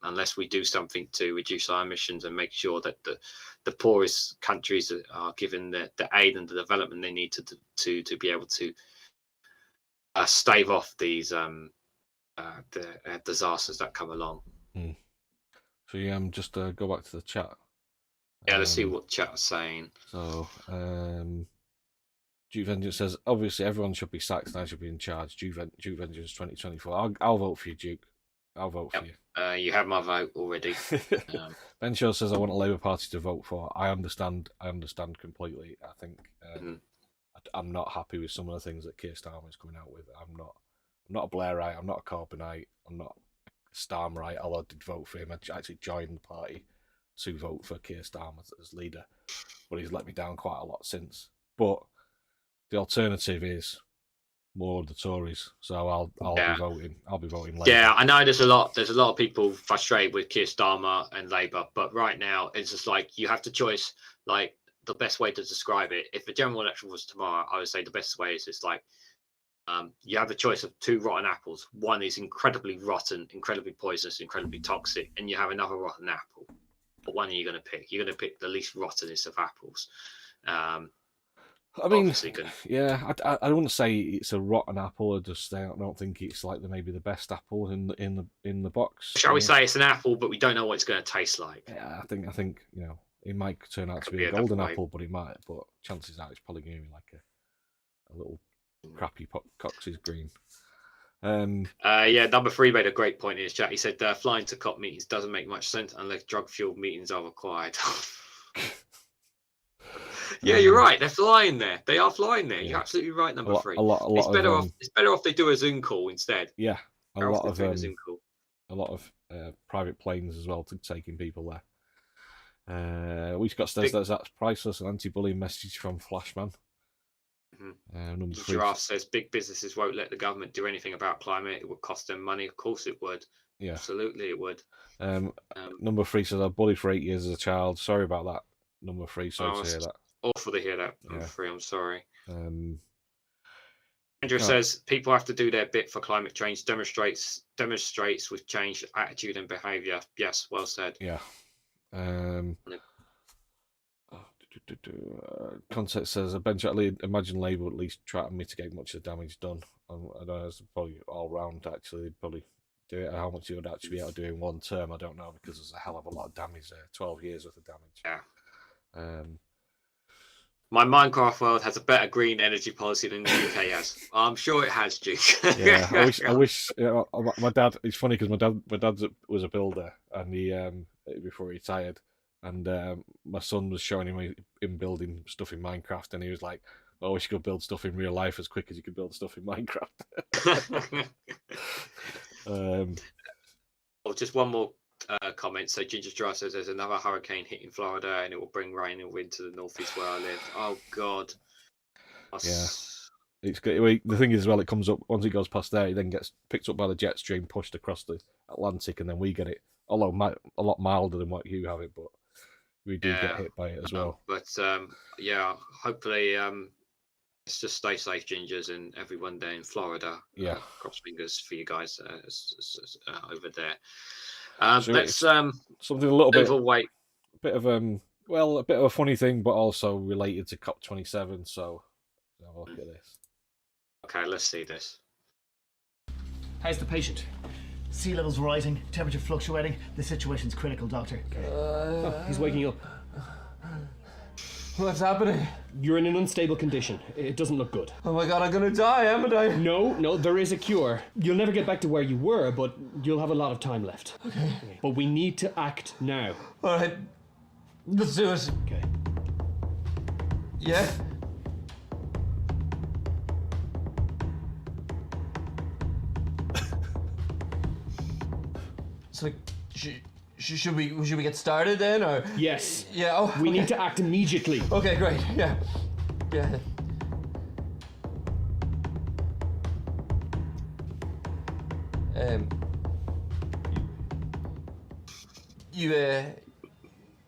unless we do something to reduce our emissions and make sure that the poorest countries are given the aid and the development they need to be able to stave off these the disasters that come along. So yeah, just go back to the chat. Yeah, let's see what chat's saying. So Duke Vengeance says, obviously everyone should be sacked and I should be in charge. Duke Vengeance 2024. I'll vote for you, Duke. I'll vote for you. You have my vote already. Ben Shaw says, I want a Labour Party to vote for. I understand completely. I think I'm not happy with some of the things that Keir Starmer is coming out with. I'm not a Blairite. I'm not a Corbynite. I'm not a Starmerite, although I did vote for him. I actually joined the party to vote for Keir Starmer as leader, but he's let me down quite a lot since. But the alternative is more of the Tories, so I'll be voting. I'll be voting Labour. Yeah, I know there's a lot of people frustrated with Keir Starmer and Labour, but right now it's just like you have to choice. Like the best way to describe it, if the general election was tomorrow, I would say the best way is it's like you have the choice of two rotten apples. One is incredibly rotten, incredibly poisonous, incredibly toxic, and you have another rotten apple. What one are you going to pick? You're going to pick the least rottenest of apples. I mean, yeah, I don't want to say it's a rotten apple. I don't think it's like maybe the best apple in the box. Shall we say it's an apple, but we don't know what it's going to taste like? Yeah, I think you know, It might turn out to be a golden apple, but it might. But chances are it's probably going to be like a little crappy Cox's green. Number 3 made a great point in his chat. He said flying to COP meetings doesn't make much sense unless drug-fueled meetings are required. Yeah, you're right. They're flying there. They are flying there. You're absolutely right. Number 3. It's better off. It's better off they do a Zoom call instead. Yeah, a lot of private planes as well to taking people there. We got says that's priceless. An anti-bullying message from Flashman. Mm-hmm. Giraffe says big businesses won't let the government do anything about climate. It would cost them money. Of course it would. Yeah, absolutely it would. Number 3 says I bullied for 8 years as a child. Sorry about that. Number 3, sorry to hear that. Awful to hear that. Number 3, I'm sorry. Andrew says people have to do their bit for climate change. Demonstrates with changed attitude and behaviour. Yes, well said. Yeah. Concept says eventually imagine Labour at least try to mitigate much of the damage done. I don't know, it's probably all round actually. They'd probably do it. How much you would actually be able to do in one term, I don't know, because there's a hell of a lot of damage there. 12 years worth of damage. Yeah. My Minecraft world has a better green energy policy than the UK has. I'm sure it has, Duke. Yeah, I wish. My dad. It's funny because my dad was a builder, and he before he retired, and my son was showing him building stuff in Minecraft, and he was like, "I wish you could build stuff in real life as quick as you could build stuff in Minecraft." Just one more comment. So Ginger Dry says there's another hurricane hitting Florida and it will bring rain and wind to the northeast where I live. Oh God. Yeah. It's good. The thing is, it comes up once it goes past there, it then gets picked up by the jet stream, pushed across the Atlantic, and then we get it. Although a lot milder than what you have it, but we do get hit by it as well. But hopefully, let's just stay safe, Gingers, and everyone there in Florida. Yeah. Cross fingers for you guys over there. So let's something a little bit overweight. A bit of a funny thing, but also related to COP27. So have a look at this. Okay, let's see this. How's the patient? Sea levels rising, temperature fluctuating. The situation's critical, doctor. Okay. He's waking up. What's happening? You're in an unstable condition. It doesn't look good. Oh my God, I'm gonna die, haven't I? No, there is a cure. You'll never get back to where you were, but you'll have a lot of time left. Okay. But we need to act now. All right, let's do it. Okay. Yeah? So, should we get started then, or? Yes. Yeah. Oh, we need to act immediately. Okay, great. Yeah.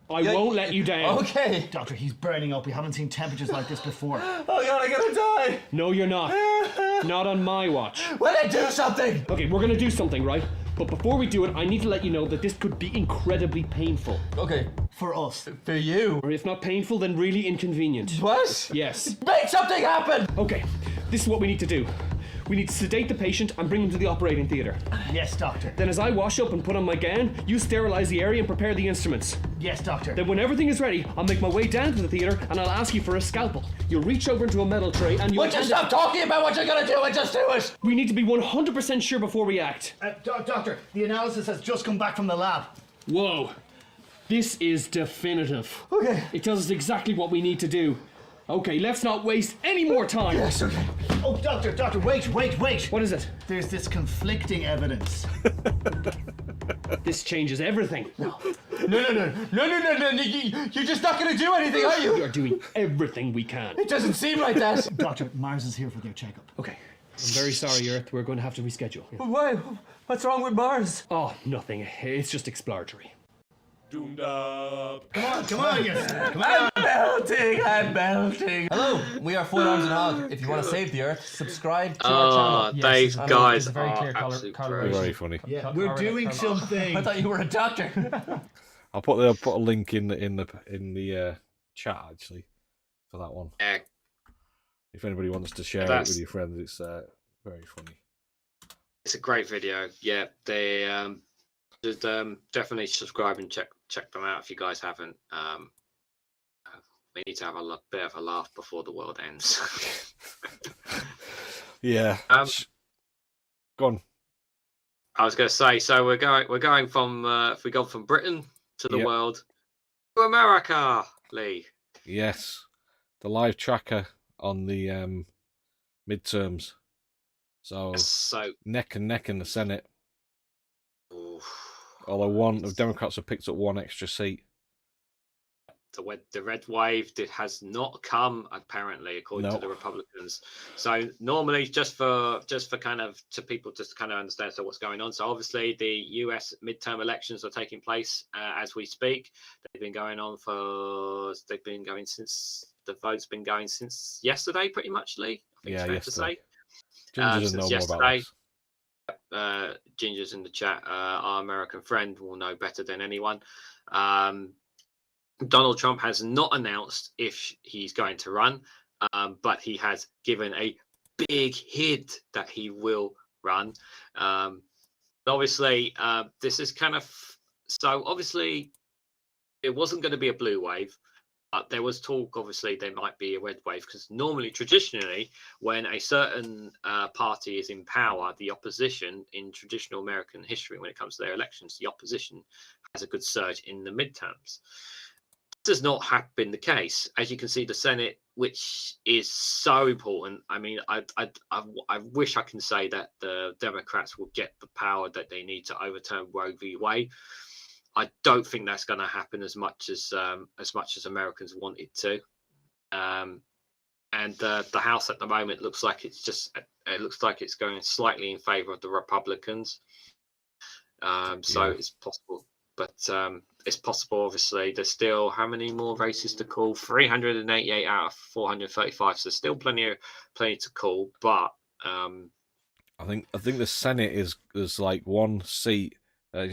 I won't let you down. Okay. Doctor, he's burning up. We haven't seen temperatures like this before. Oh God, I'm gonna die. No, you're not. Not on my watch. Will I do something? Okay, we're gonna do something, right? But before we do it, I need to let you know that this could be incredibly painful. Okay. For us. For you. Or if not painful, then really inconvenient. What? Yes. Make something happen! Okay, this is what we need to do. We need to sedate the patient and bring him to the operating theatre. Yes, doctor. Then as I wash up and put on my gown, you sterilize the area and prepare the instruments. Yes, doctor. Then when everything is ready, I'll make my way down to the theatre and I'll ask you for a scalpel. You'll reach over into a metal tray and you'll... Would you stop talking about what you're gonna do and just do it? We need to be 100% sure before we act. Doctor, the analysis has just come back from the lab. Whoa. This is definitive. Okay. It tells us exactly what we need to do. Okay, let's not waste any more time. Yes, okay. Oh, doctor, wait. What is it? There's this conflicting evidence. This changes everything. No. You're just not gonna do anything, are you? We are doing everything we can. It doesn't seem like that. Doctor, Mars is here for their checkup. Okay. I'm very sorry, Earth. We're going to have to reschedule. Yeah. Why? What's wrong with Mars? Oh, nothing. It's just exploratory. Doomed up. Come on, you. Come on. I'm melting. Hello, we are Four Arms and Hog. If you want to save the Earth, subscribe to our channel. These guys are very clear absolutely very funny. Yeah, we're doing something. I thought you were a doctor. I'll put a link in the chat actually for that one. Yeah. If anybody wants to share it with your friends, it's very funny. It's a great video. Yeah, they definitely subscribe and check them out if you guys haven't. we need to have a bit of a laugh before the world ends. Yeah. Go on. I was going to say, so we're going from if we go from Britain to the world to America, Lee. Yes, the live tracker on the midterms. So neck and neck in the Senate. Although the Democrats have picked up one extra seat. The red wave has not come, apparently, according to the Republicans. So normally, just for kind of to people just to kind of understand what's going on. So obviously, the U.S. midterm elections are taking place as we speak. They've been going since the vote's been going since yesterday, pretty much, Lee. I think it's fair to say. Gingers know more about this. Gingers in the chat, our American friend will know better than anyone. Donald Trump has not announced if he's going to run, but he has given a big hint that he will run. Obviously, this is kind of so. Obviously, it wasn't going to be a blue wave. But there was talk, obviously, there might be a red wave because normally, traditionally, when a certain party is in power, the opposition in traditional American history, when it comes to their elections, the opposition has a good surge in the midterms. This has not been the case. As you can see, the Senate, which is so important. I mean, I wish I can say that the Democrats will get the power that they need to overturn Roe v. Wade. I don't think that's going to happen as much as Americans want it to. And the House at the moment looks like it's going slightly in favor of the Republicans. So it's possible. But it's possible, obviously. There's still how many more races to call? 388 out of 435. So still plenty to call. But I think the Senate is like one seat.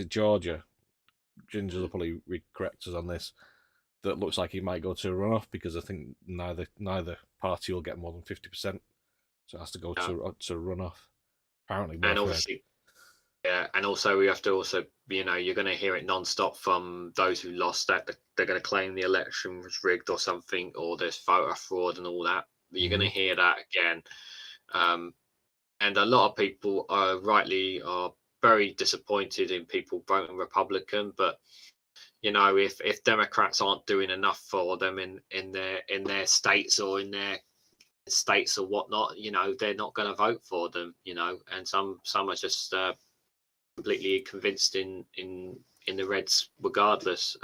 Georgia. Gingers will probably correct us on this. That looks like he might go to a runoff because I think neither party will get more than 50%. So it has to go to a runoff. Apparently, and obviously. Yeah, and also we have to you're going to hear it non-stop from those who lost that they're going to claim the election was rigged or something, or there's voter fraud and all that. You're going to hear that again, and a lot of people are very disappointed in people voting Republican. But if Democrats aren't doing enough for them in their states or in their states or whatnot, they're not going to vote for them. And some are just completely convinced in the Reds regardless.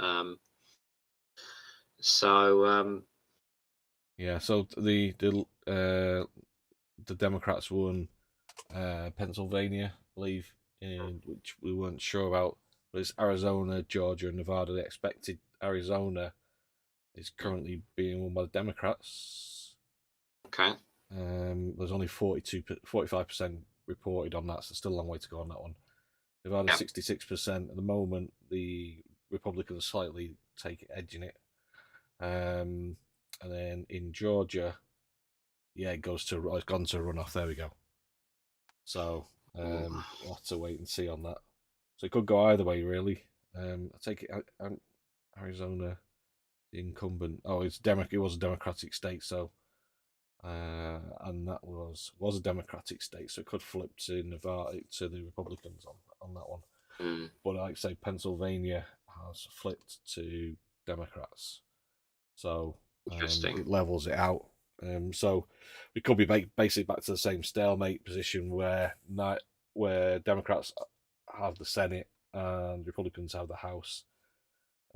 So the Democrats won Pennsylvania, I believe, which we weren't sure about. But it's Arizona, Georgia, and Nevada. They expected Arizona is currently being won by the Democrats. Okay. There's only 45% reported on that, so still a long way to go on that one. Nevada 66% at the moment. The Republicans slightly edging it, and then in Georgia, it's gone to a runoff. There we go. So we'll have to wait and see on that. So it could go either way, really. I take it Arizona, the incumbent. Oh, it was a Democratic state, so and that was a Democratic state, so it could flip to Nevada to the Republicans on that one. But like I say, Pennsylvania has flipped to Democrats, so it levels it out. So we could be basically back to the same stalemate position where Democrats have the Senate and Republicans have the House.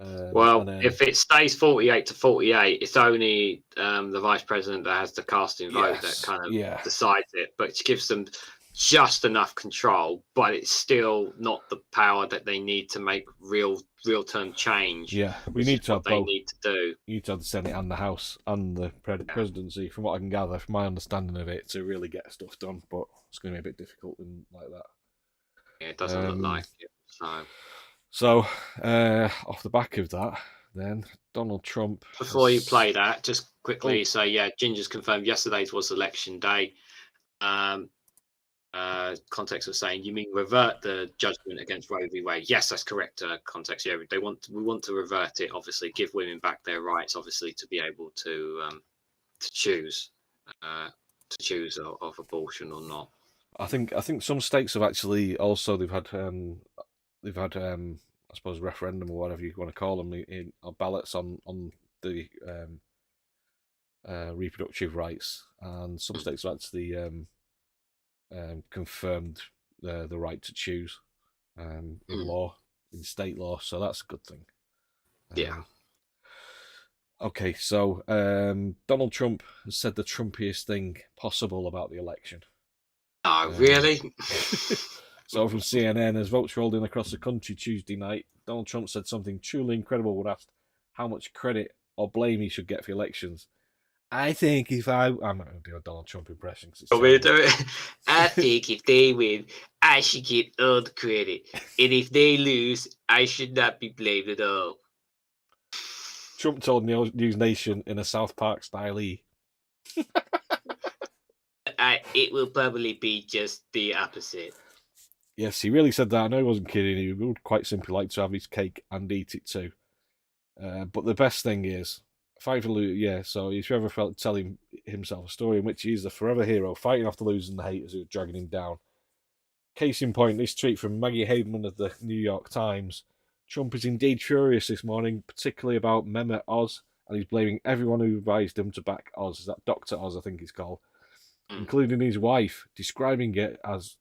If it stays 48 to 48, it's only the vice president that has the casting vote that kind of decides it, but it gives them just enough control, but it's still not the power that they need to make real-term change. Yeah, we need to have both. Need to do. You need to have the Senate and the House and the presidency, from what I can gather, from my understanding of it, to really get stuff done, but it's going to be a bit difficult like that. Yeah, it doesn't look like it, So, off the back of that, then Donald Trump. Before you play that, just quickly, so Ginger's confirmed yesterday's was election day. Context was saying, you mean revert the judgment against Roe v. Wade? Yes, that's correct. Context, yeah, we want to revert it. Obviously, give women back their rights. Obviously, to be able to choose of abortion or not. I think some states have actually also they've had I suppose referendum or whatever you want to call them or ballots on the reproductive rights, and some states have actually confirmed the right to choose in law, in state law, so that's a good thing. Yeah. So Donald Trump has said the Trumpiest thing possible about the election. Oh, really? So from CNN, as votes rolled in across the country Tuesday night, Donald Trump said something truly incredible when asked how much credit or blame he should get for elections. I think I'm not going to do a Donald Trump impression. I think if they win, I should get all the credit. And if they lose, I should not be blamed at all. Trump told News Nation in a South Park style. It will probably be just the opposite. Yes, he really said that. I know he wasn't kidding. He would quite simply like to have his cake and eat it too. But the best thing is, fight for lose. Yeah, so if you ever felt telling himself a story in which he's the forever hero, fighting off the losers and the haters who are dragging him down. Case in point, this tweet from Maggie Haberman of the New York Times. Trump is indeed furious this morning, particularly about Mehmet Oz, and he's blaming everyone who advised him to back Oz. Is that Dr. Oz, I think he's called, including his wife, describing it as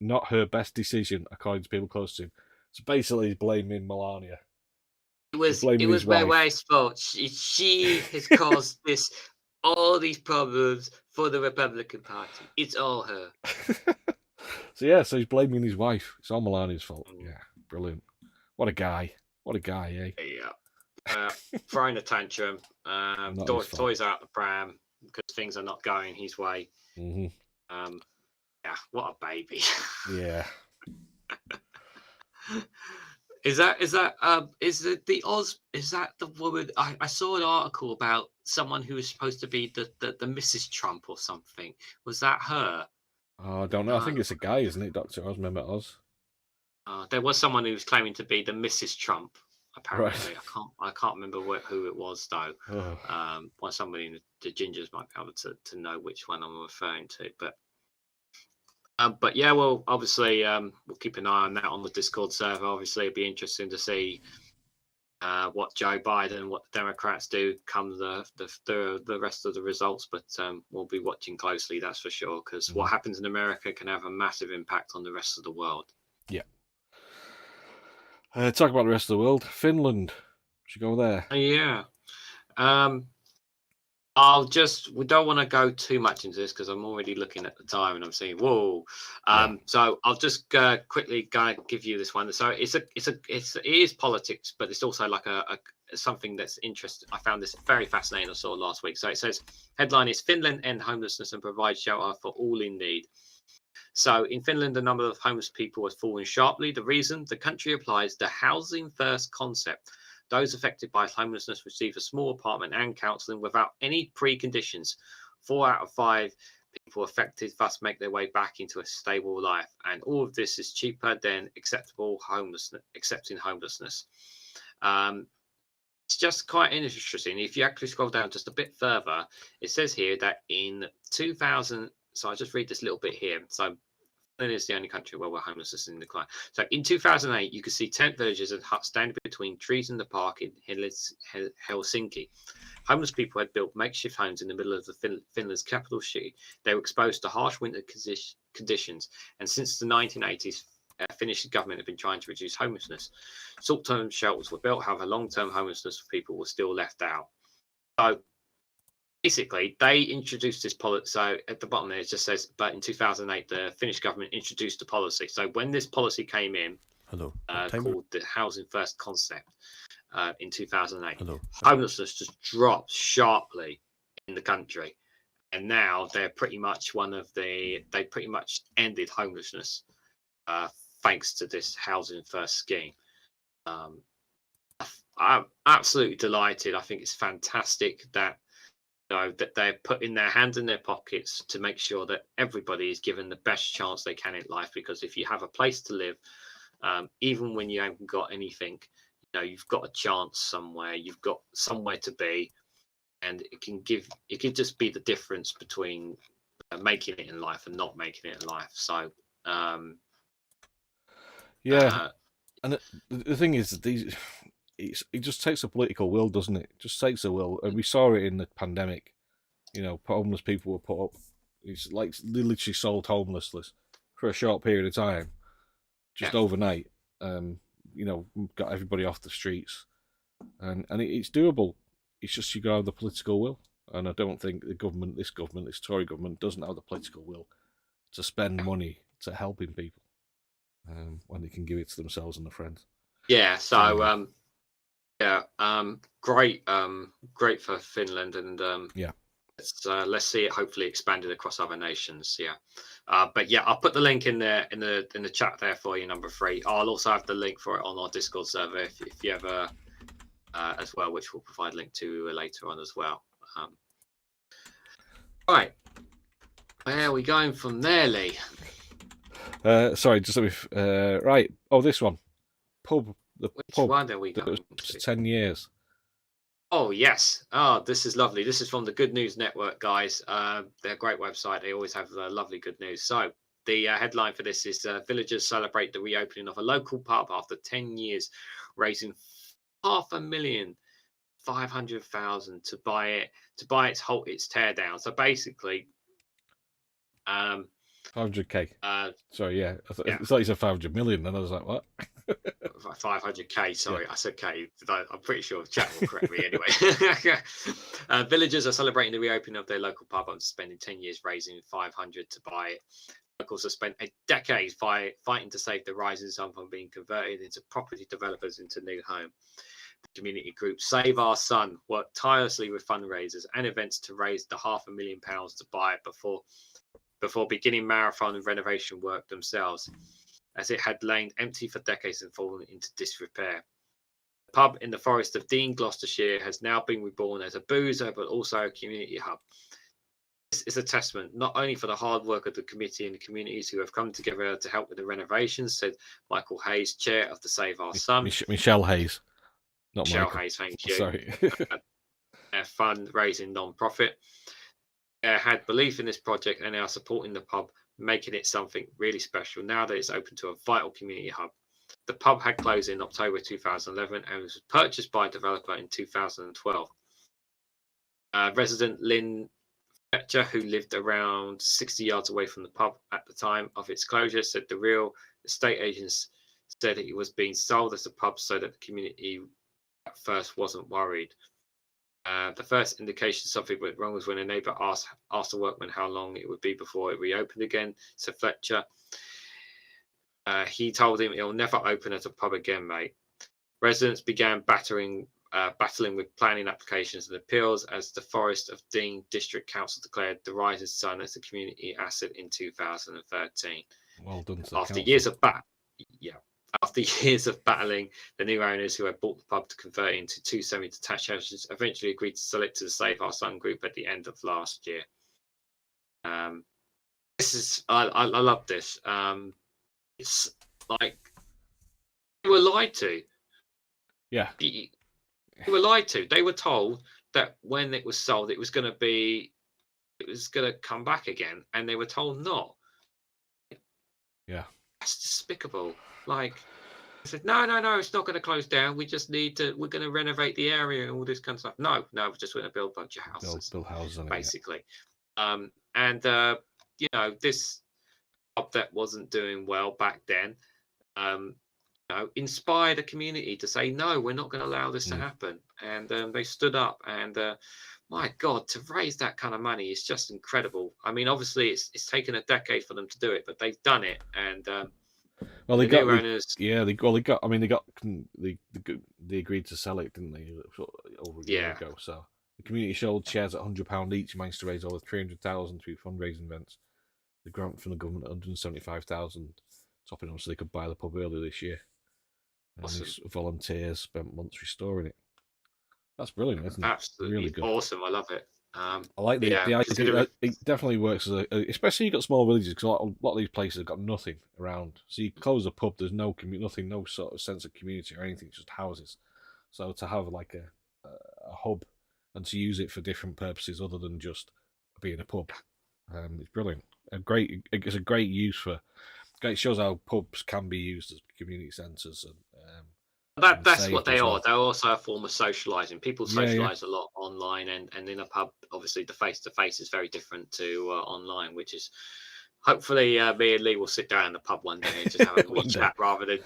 not her best decision, according to people close to him. So basically, he's blaming Melania. It was my wife's fault. She has caused all these problems for the Republican Party. It's all her. So he's blaming his wife. It's all Melania's fault. Yeah, brilliant. What a guy, eh? Yeah. Throwing a tantrum. Toys out the pram because things are not going his way. Mm-hmm. Yeah, what a baby. Yeah. Is that the Oz? Is that the woman? I saw an article about someone who was supposed to be the Mrs. Trump or something. Was that her? Oh, I don't know. I think it's a guy, isn't it, Dr. Oz? Remember Oz? There was someone who was claiming to be the Mrs. Trump. Apparently, right. I can't remember who it was though. Well, somebody in the gingers might be able to know which one I'm referring to, but yeah, well, obviously, we'll keep an eye on that on the Discord server. Obviously, it'd be interesting to see what Joe Biden, what the Democrats do come the rest of the results. But we'll be watching closely, that's for sure, because what happens in America can have a massive impact on the rest of the world. Yeah. Talk about the rest of the world. Finland. Should go there. Yeah. We don't want to go too much into this because I'm already looking at the time and I'm saying, whoa. So I'll just quickly give you this one. So it is politics, but it's also like a something that's interesting. I found this very fascinating. I saw last week. So it says, headline is Finland end homelessness and provide shelter for all in need. So in Finland, the number of homeless people has fallen sharply. The reason? The country applies the housing first concept. Those affected by homelessness receive a small apartment and counselling without any preconditions. 4 out of 5 people affected thus make their way back into a stable life. And all of this is cheaper than accepting homelessness. It's just quite interesting. If you actually scroll down just a bit further, it says here that in 2000, so I'll just read this little bit here. So Finland is the only country where homelessness is in decline. So in 2008, you could see tent villages and huts standing between trees in the park in Helsinki. Homeless people had built makeshift homes in the middle of Finland's capital city. They were exposed to harsh winter conditions, and since the 1980s, Finnish government had been trying to reduce homelessness. Short-term shelters were built, however, long-term homelessness for people was still left out. So basically, they introduced this policy. So at the bottom there, it just says, but in 2008, the Finnish government introduced a policy. So when this policy came in, called the Housing First concept in 2008, homelessness just dropped sharply in the country. And now they're pretty much they pretty much ended homelessness thanks to this Housing First scheme. I'm absolutely delighted. I think it's fantastic that that they're putting their hands in their pockets to make sure that everybody is given the best chance they can in life. Because if you have a place to live, even when you haven't got anything, you've got a chance somewhere, you've got somewhere to be, and it can just be the difference between making it in life and not making it in life. So and the thing is, it just takes a political will, doesn't it? It just takes a will, and we saw it in the pandemic. Homeless people were put up. It's like they literally sold homelessness for a short period of time, just overnight. Got everybody off the streets, and it's doable. It's just you got to have the political will, and I don't think this Tory government, doesn't have the political will to spend money to helping people when they can give it to themselves and their friends. Yeah. So great for Finland, and let's see it hopefully expanded across other nations. But I'll put the link in there in the chat there for you, number 3. I'll also have the link for it on our Discord server if you ever as well, which we'll provide a link to later on as well. Right, where are we going from there, Lee? Sorry, just let me. Right. Oh, this one. Pub. Which pub one are we going to? 10 years. Oh, yes. Oh, this is lovely. This is from the Good News Network, guys. They're a great website. They always have lovely good news. So the headline for this is villagers celebrate the reopening of a local pub after 10 years, raising $500,000 to buy its halt its tear down. So basically, 500K. Sorry, I thought you said 500 million, and I was like, what? 500K. Sorry, I said K. I'm pretty sure the chat will correct me anyway. Villagers are celebrating the reopening of their local pub after spending 10 years raising 500 to buy it. Locals have spent a decade fighting to save the rising sun from being converted into property developers into new home. The community group Save Our Sun worked tirelessly with fundraisers and events to raise the £500,000 to buy it before beginning marathon and renovation work themselves, as it had lain empty for decades and fallen into disrepair. The pub in the Forest of Dean, Gloucestershire, has now been reborn as a boozer, but also a community hub. This is a testament not only for the hard work of the committee and the communities who have come together to help with the renovations, said Michael Hayes, chair of the Save Our Sun. Michelle Hayes. Not Michelle Michael. Hayes, thank you. Sorry. A fundraising non-profit. They had belief in this project and they are supporting the pub, making it something really special now that it's open to a vital community hub. The pub had closed in October 2011 and was purchased by a developer in 2012. Resident Lynn Fletcher, who lived around 60 yards away from the pub at the time of its closure, said the real estate agents said it was being sold as a pub so that the community at first wasn't worried. The first indication something went wrong was when a neighbour asked the workman how long it would be before it reopened again, said Fletcher. He told him it'll never open as a pub again, mate. Residents began battling with planning applications and appeals as the Forest of Dean District Council declared the Rising Sun as a community asset in 2013. Well done to the After council. After years of battling, the new owners who had bought the pub to convert it into 2 semi-detached houses eventually agreed to sell it to the Save Our Sun group at the end of last year. I love this. It's like they were lied to. Yeah. They were lied to. They were told that when it was sold, it was going to come back again, and they were told not. Yeah. That's despicable. Like, I said, no, it's not going to close down. We just we're going to renovate the area and all this kind of stuff. No, we're just going to build a bunch of houses. Build houses on it, basically. This pub that wasn't doing well back then, inspired a community to say, no, we're not going to allow this to happen. And they stood up and, my God, to raise that kind of money is just incredible. I mean, obviously it's taken a decade for them to do it, but they've done it. And they agreed to sell it, didn't they? Over a year ago. So the community sold shares at £100 each, managed to raise over £300,000 through fundraising events. The grant from the government, £175,000, topping them so they could buy the pub earlier this year. And awesome. These volunteers spent months restoring it. That's brilliant, isn't it? Absolutely really good. Awesome. I love it. I like the idea. It definitely works as especially you got small villages, because a lot of these places have got nothing around. So you close a pub, there's no nothing, no sort of sense of community or anything. It's just houses. So to have like a hub and to use it for different purposes other than just being a pub, it's brilliant. It's a great use for. It shows how pubs can be used as community centres and. That's what they are. They're also a form of socialising. People socialise a lot online, and in a pub, obviously the face-to-face is very different to online, which is hopefully me and Lee will sit down in the pub one day and just have a wee chat rather than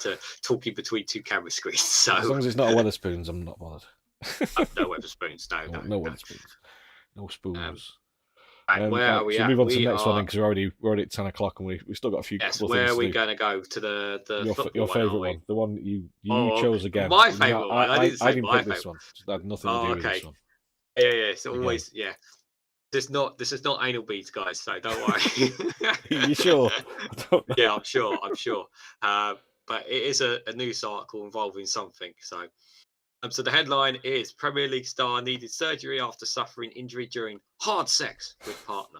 talking between two camera screens. So as long as it's not a Wetherspoons, I'm not bothered. No Wetherspoons, no Wetherspoons, no spoons. Where are we should at? Move on to the next one because we're already at 10 o'clock and we still got a few. Yes, where are we going to go to your favourite one, the one you chose again? My favourite one. I didn't say my pick this one. It had nothing to do with this one. Yeah. It's always This is not anal beads, guys. So don't worry. You sure? Yeah, I'm sure. But it is a news article involving something. So the headline is Premier League star needed surgery after suffering injury during hard sex with partner.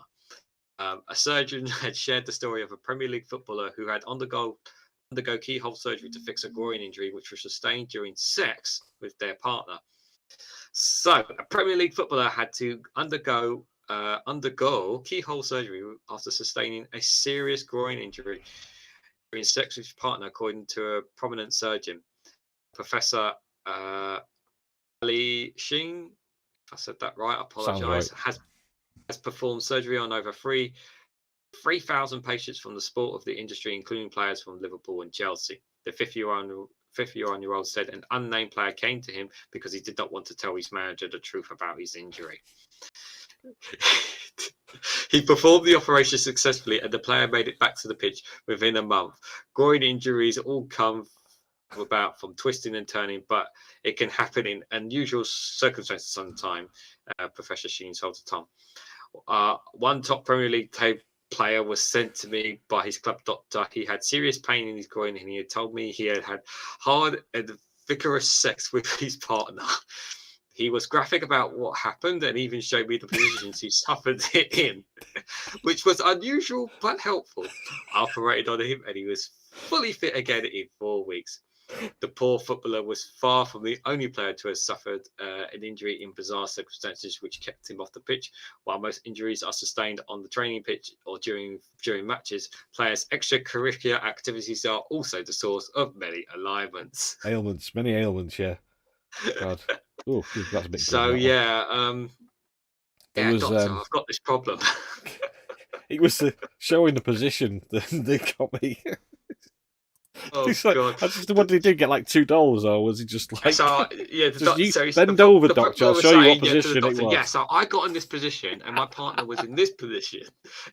A surgeon had shared the story of a Premier League footballer who had undergo keyhole surgery to fix a groin injury which was sustained during sex with their partner. So a Premier League footballer had to undergo keyhole surgery after sustaining a serious groin injury during sex with his partner, according to a prominent surgeon, Professor Ali Sheen, if I said that right, I apologise, right. has performed surgery on over 3,000 patients from the sport of the industry, including players from Liverpool and Chelsea. The 50-year-old said an unnamed player came to him because he did not want to tell his manager the truth about his injury. He performed the operation successfully and the player made it back to the pitch within a month. Groin injuries all come about from twisting and turning, but it can happen in unusual circumstances sometimes, Professor Sheen told the Tom. One top Premier League player was sent to me by his club doctor. He had serious pain in his groin and he had told me he had hard and vigorous sex with his partner. He was graphic about what happened and even showed me the positions he suffered it in, which was unusual but helpful. I operated on him and he was fully fit again in 4 weeks. The poor footballer was far from the only player to have suffered an injury in bizarre circumstances which kept him off the pitch. While most injuries are sustained on the training pitch or during matches, players' extracurricular activities are also the source of many ailments. Many ailments, yeah. God. Oh, that's a bit. So grim, doctor, I've got this problem. It was showing the position that they got me. Oh God! What did he do? Get like $2, or was he just like? Bend over, doctor. I'll show you what position it was. Yeah, so I got in this position, and my partner was in this position,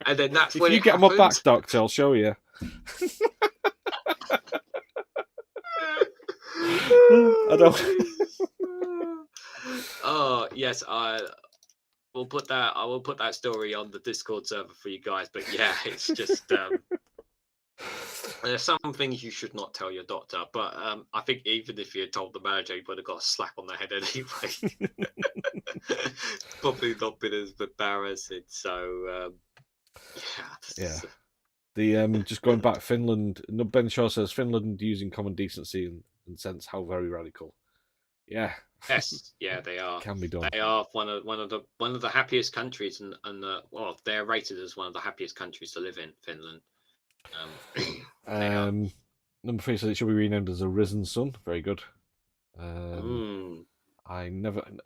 and then that's when you get on my back, doctor, I'll show you. I don't. Oh yes, I will put that story on the Discord server for you guys. But yeah, it's just there's some things you should not tell your doctor. But I think even if you had told the manager, you would have got a slap on the head anyway. Probably not been as embarrassing. So yeah. The just going back, Finland. Ben Shaw says Finland using common decency and sense how very radical. Yeah. Yes, yeah, they are. Can be done. They are one of the happiest countries, and well, they're rated as one of the happiest countries to live in, Finland. Number 3 says it should be renamed as a Risen Sun. Very good. He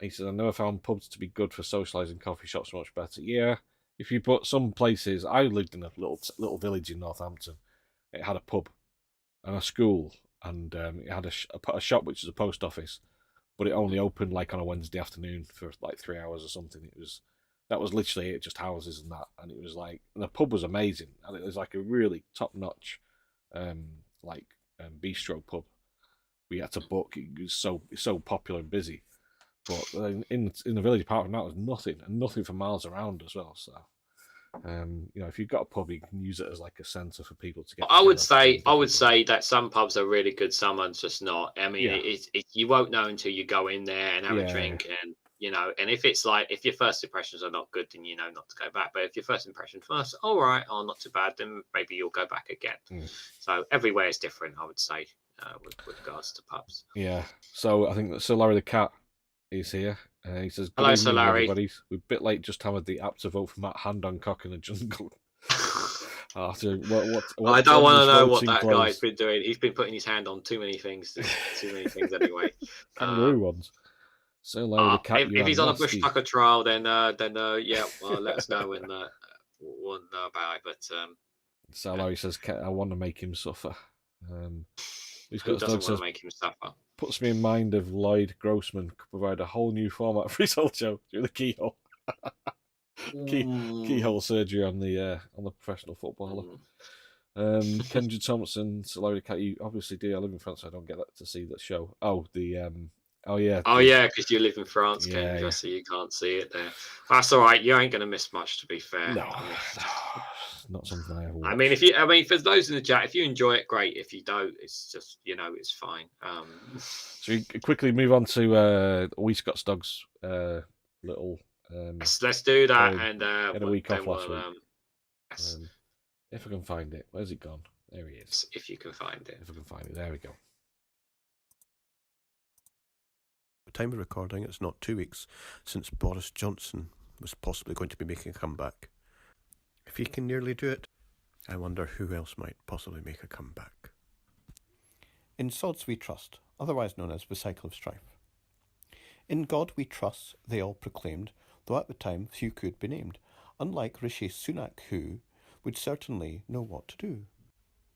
says I never found pubs to be good for socialising. Coffee shops much better. Yeah, if you put some places, I lived in a little village in Northampton. It had a pub and a school, and it had a shop which is a post office. But it only opened like on a Wednesday afternoon for like 3 hours or something. That was literally it, just houses and that. And it was like, and the pub was amazing. And it was like a really top notch, bistro pub. We had to book. It was so popular and busy. But in the village, apart from that, was nothing, and nothing for miles around as well. So, if you've got a pub, you can use it as like a centre for people to get. I would say that some pubs are really good, some are just not. I mean, you won't know until you go in there and have a drink, and you know. And if it's like, if your first impressions are not good, then you know not to go back. But if your first impression first, all right, or not too bad, then maybe you'll go back again. So everywhere is different, I would say, with regards to pubs. Yeah. So I think that Sir Larry the Cat is here. He says, "Good Hello, Sir evening, Larry. everybody. We're a bit late. Just hammered the app to vote for Matt Hand on Cock in the Jungle." I don't want to know what that guy's been doing. He's been putting his hand on too many things. Too many things anyway. Kangaroo ones. So Larry the Cat. If he's on a bush tucker trial, then yeah, well, let us know and we'll know about it. But so Larry says, "I want to make him suffer." Who doesn't want to make him suffer? Puts me in mind of Lloyd Grossman could provide a whole new format for his whole show through the keyhole. Keyhole surgery on the professional footballer. Kendra Thompson, Sir Larry the Cat. You obviously do. I live in France, so I don't get to see the show. Because you live in France, Kendra, so you can't see it there. That's all right. You ain't gonna miss much, to be fair. No, not something I ever watch. I mean, for those in the chat, if you enjoy it, great. If you don't, it's just, you know, it's fine. So we quickly move on to We Scots Dogs little. Let's do that, and had a week off last week. If I can find it, where's it gone? There he is. If you can find it. If I can find it, there we go. At the time of recording, it's not 2 weeks since Boris Johnson was possibly going to be making a comeback. If he can nearly do it, I wonder who else might possibly make a comeback. In sods we trust, otherwise known as the cycle of strife. In God we trust, they all proclaimed, though at the time few could be named, unlike Rishi Sunak, who would certainly know what to do.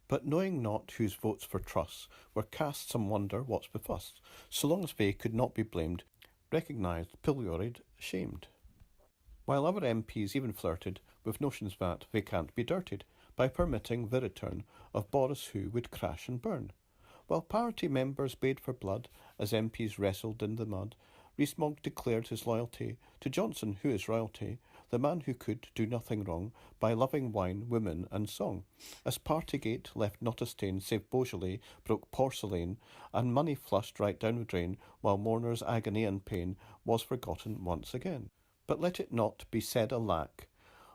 But knowing not whose votes for truss were cast, some wonder what's the fuss, so long as they could not be blamed, recognised, pilloried, shamed. While other MPs even flirted with notions that they can't be dirted by permitting the return of Boris who would crash and burn. While party members bayed for blood as MPs wrestled in the mud, Rees-Mogg declared his loyalty to Johnson, who is royalty, the man who could do nothing wrong by loving wine, women and song. As Partygate left not a stain save Beaujolais broke porcelain, and money flushed right down the drain, while mourners' agony and pain was forgotten once again. But let it not be said a lack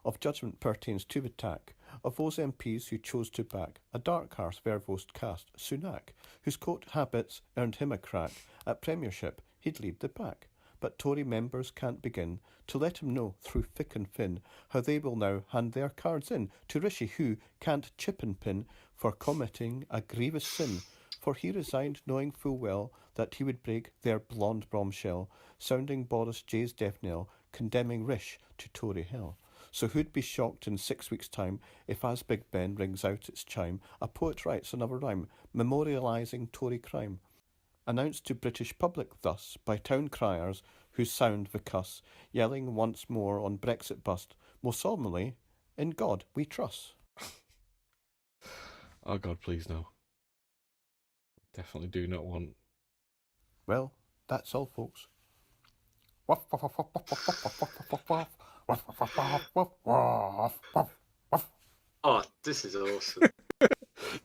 of judgment pertains to the tack of those MPs who chose to back a dark horse vervost cast, Sunak, whose coat habits earned him a crack at Premiership. He'd lead the pack. But Tory members can't begin to let him know through thick and thin how they will now hand their cards in to Rishi, who can't chip and pin for committing a grievous sin. For he resigned knowing full well that he would break their blonde bombshell, sounding Boris J's death knell, condemning Rish to Tory hell. So who'd be shocked in 6 weeks' time if, as Big Ben rings out its chime, a poet writes another rhyme, memorialising Tory crime? Announced to British public thus by town criers who sound the cuss, yelling once more on Brexit bust, most solemnly, in God we trust. Oh God, please no. Definitely do not want. Well, that's all, folks. Oh, this is awesome.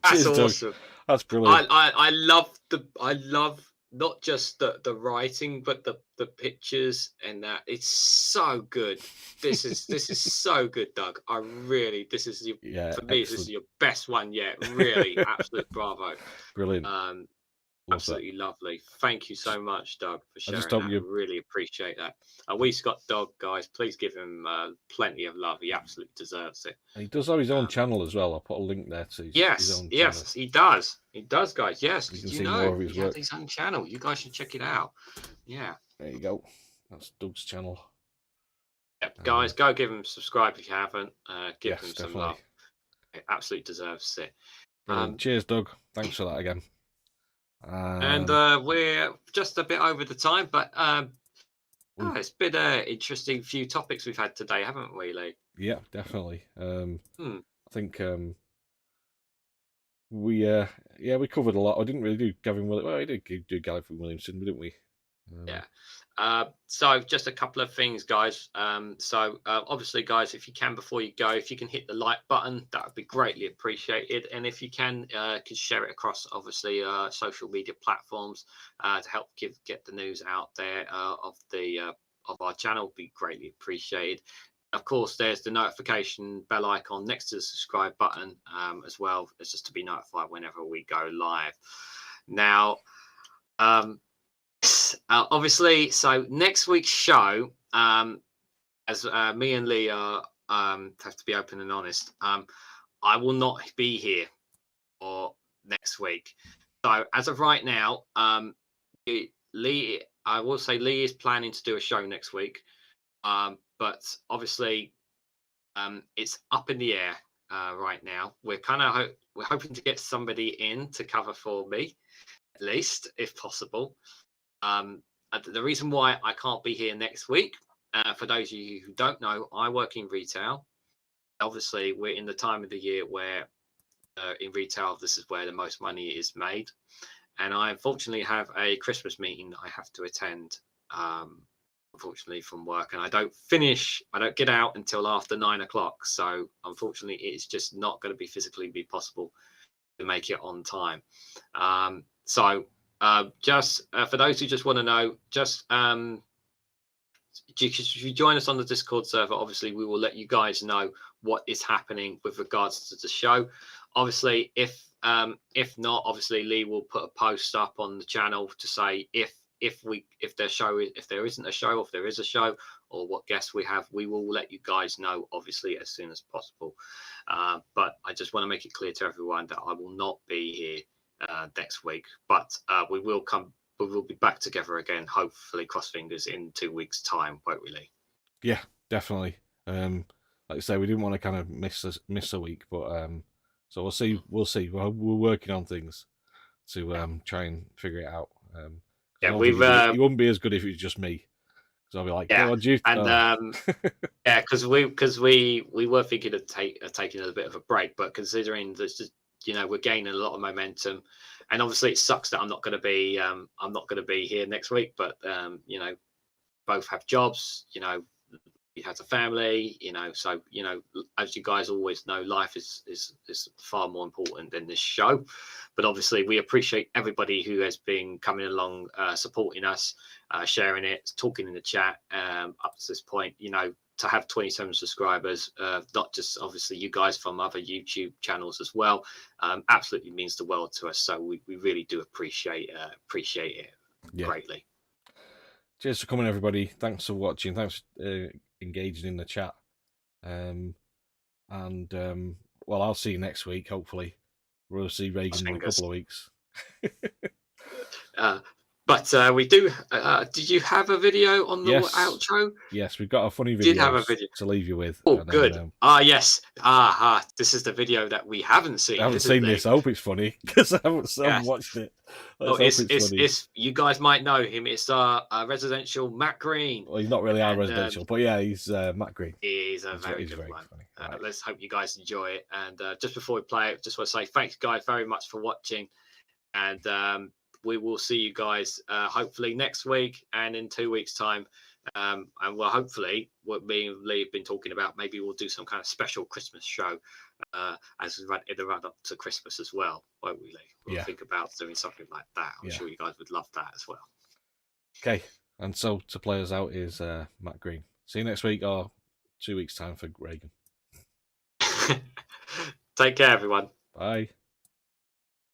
That's Cheers, awesome. Doug. That's brilliant. I love not just the writing, but the pictures and that. It's so good. This is so good, Doug. For me, excellent. this is your best one yet. Really, absolute bravo. Brilliant. Absolutely lovely. Thank you so much, Doug, for sharing that. I really appreciate that. We Scott Dog, guys, please give him plenty of love. He absolutely deserves it. And he does have his own channel as well. I'll put a link there to his own channel. Yes, he does. He does, guys. Yes, you can see more of his work. His own channel. You guys should check it out. Yeah. There you go. That's Doug's channel. Yep, guys, go give him subscribe if you haven't. Give him some love. It absolutely deserves it. Cheers, Doug. Thanks for that again. And we're just a bit over the time, but it's been an interesting few topics we've had today, haven't we, Lee? Yeah, definitely. I think we covered a lot. I didn't really do Gavin Williamson. Well, I did do Gavin Williamson, didn't we? Yeah. So just a couple of things, guys. Obviously, guys, if you can, before you go, if you can hit the like button, that would be greatly appreciated. And if you can share it across, obviously, social media platforms to help get the news out there of of our channel would be greatly appreciated. Of course, there's the notification bell icon next to the subscribe button as well. It's just to be notified whenever we go live. Now, obviously, so next week's show, as me and Lee are, have to be open and honest, I will not be here for next week. So as of right now, Lee, I will say Lee is planning to do a show next week. But obviously, it's up in the air right now. We're we're hoping to get somebody in to cover for me, at least, if possible. The reason why I can't be here next week, for those of you who don't know, I work in retail. Obviously, we're in the time of the year where in retail, this is where the most money is made. And I unfortunately have a Christmas meeting that I have to attend, unfortunately, from work. And I don't get out until after 9 o'clock. So unfortunately, it's just not going to be physically possible to make it on time. Just for those who just want to know, just if you join us on the Discord server, obviously we will let you guys know what is happening with regards to the show. Obviously, if not, obviously Lee will put a post up on the channel to say if there isn't a show, or if there is a show, or what guests we have, we will let you guys know, obviously, as soon as possible. But I just want to make it clear to everyone that I will not be here next week, but we will be back together again, hopefully, cross fingers, in 2 weeks' time, won't we, Lee? Yeah, definitely. Like I say, we didn't want to kind of miss a week, but so we'll see. We're working on things to try and figure it out. Yeah, it wouldn't be as good if it was just me, because I'll be like, yeah, and yeah, because we were thinking of taking a bit of a break, but considering there's just, we're gaining a lot of momentum, and obviously it sucks that I'm not going to be here next week, but both have jobs, he has a family, so as you guys always know, life is far more important than this show. But obviously we appreciate everybody who has been coming along, supporting us, sharing it, talking in the chat, up to this point. To have 27 subscribers, not just obviously you guys from other YouTube channels as well, absolutely means the world to us. So we really do appreciate it greatly. Cheers for coming, everybody. Thanks for watching. Thanks for engaging in the chat. Well, I'll see you next week, hopefully. We'll see Reagan in a couple of weeks. But we do. Did you have a video on the outro? Yes, we've got a funny video, to leave you with. Oh, good. Yes. This is the video that we haven't seen. I haven't seen this. I hope it's funny, because I haven't watched it. It's you guys might know him. It's our residential Matt Green. Well, he's not really our residential, but yeah, he's Matt Green. He's a very good one. Right. Let's hope you guys enjoy it. And just before we play it, just want to say thanks, guys, very much for watching. And we will see you guys hopefully next week and in 2 weeks' time. And well, hopefully, what me and Lee have been talking about, maybe we'll do some kind of special Christmas show as we run in the run up to Christmas as well, won't we, Lee? We'll think about doing something like that. I'm sure you guys would love that as well. Okay, and so to play us out is Matt Green. See you next week or 2 weeks' time for Reagan. Take care, everyone. Bye.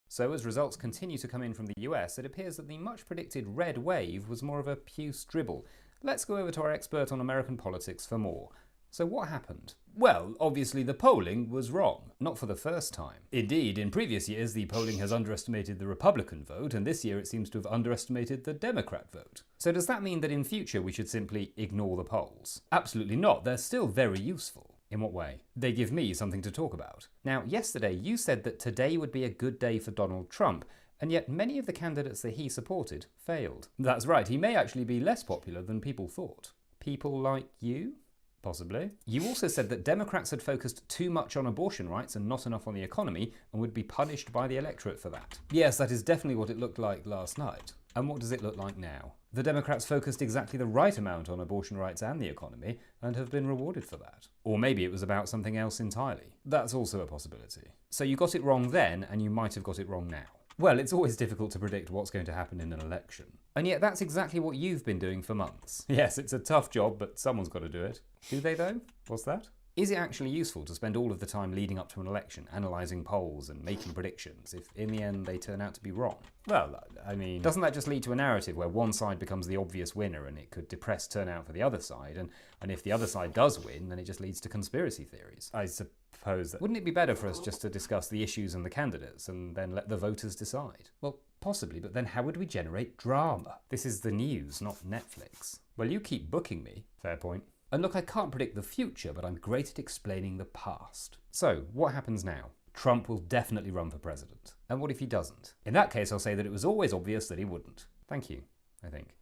So as results continue to come in from the US, it appears that the much predicted red wave was more of a Pew dribble. Let's go over to our expert on American politics for more. So what happened? Well, obviously the polling was wrong, not for the first time. Indeed, in previous years the polling has underestimated the Republican vote, and this year it seems to have underestimated the Democrat vote. So does that mean that in future we should simply ignore the polls? Absolutely not, they're still very useful. In what way? They give me something to talk about. Now, yesterday you said that today would be a good day for Donald Trump, and yet many of the candidates that he supported failed. That's right, he may actually be less popular than people thought. People like you? Possibly. You also said that Democrats had focused too much on abortion rights and not enough on the economy, and would be punished by the electorate for that. Yes, that is definitely what it looked like last night. And what does it look like now? The Democrats focused exactly the right amount on abortion rights and the economy, and have been rewarded for that. Or maybe it was about something else entirely. That's also a possibility. So you got it wrong then, and you might have got it wrong now. Well, it's always difficult to predict what's going to happen in an election. And yet that's exactly what you've been doing for months. Yes, it's a tough job, but someone's got to do it. Do they though? What's that? Is it actually useful to spend all of the time leading up to an election, analysing polls and making predictions, if in the end they turn out to be wrong? Well, I mean, doesn't that just lead to a narrative where one side becomes the obvious winner and it could depress turnout for the other side, and if the other side does win, then it just leads to conspiracy theories? I suppose that... Wouldn't it be better for us just to discuss the issues and the candidates, and then let the voters decide? Well, possibly, but then how would we generate drama? This is the news, not Netflix. Well, you keep booking me. Fair point. And look, I can't predict the future, but I'm great at explaining the past. So, what happens now? Trump will definitely run for president. And what if he doesn't? In that case, I'll say that it was always obvious that he wouldn't. Thank you, I think.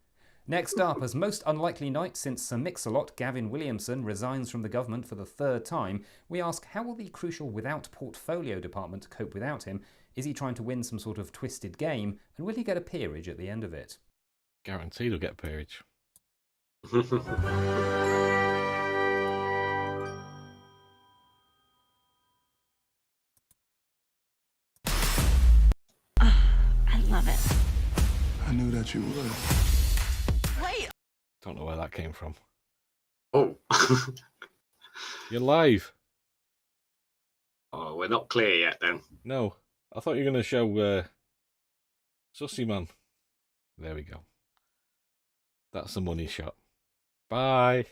Next up, as most unlikely night since Sir Mix-a-Lot Gavin Williamson resigns from the government for the third time, we ask, how will the crucial without portfolio department cope without him? Is he trying to win some sort of twisted game? And will he get a peerage at the end of it? Guaranteed he'll get a peerage. I love it. I knew that you would. Wait. Don't know where that came from. Oh. You're live. Oh, we're not clear yet then. No. I thought you were going to show Sussy Man. There we go. That's the money shot. Bye.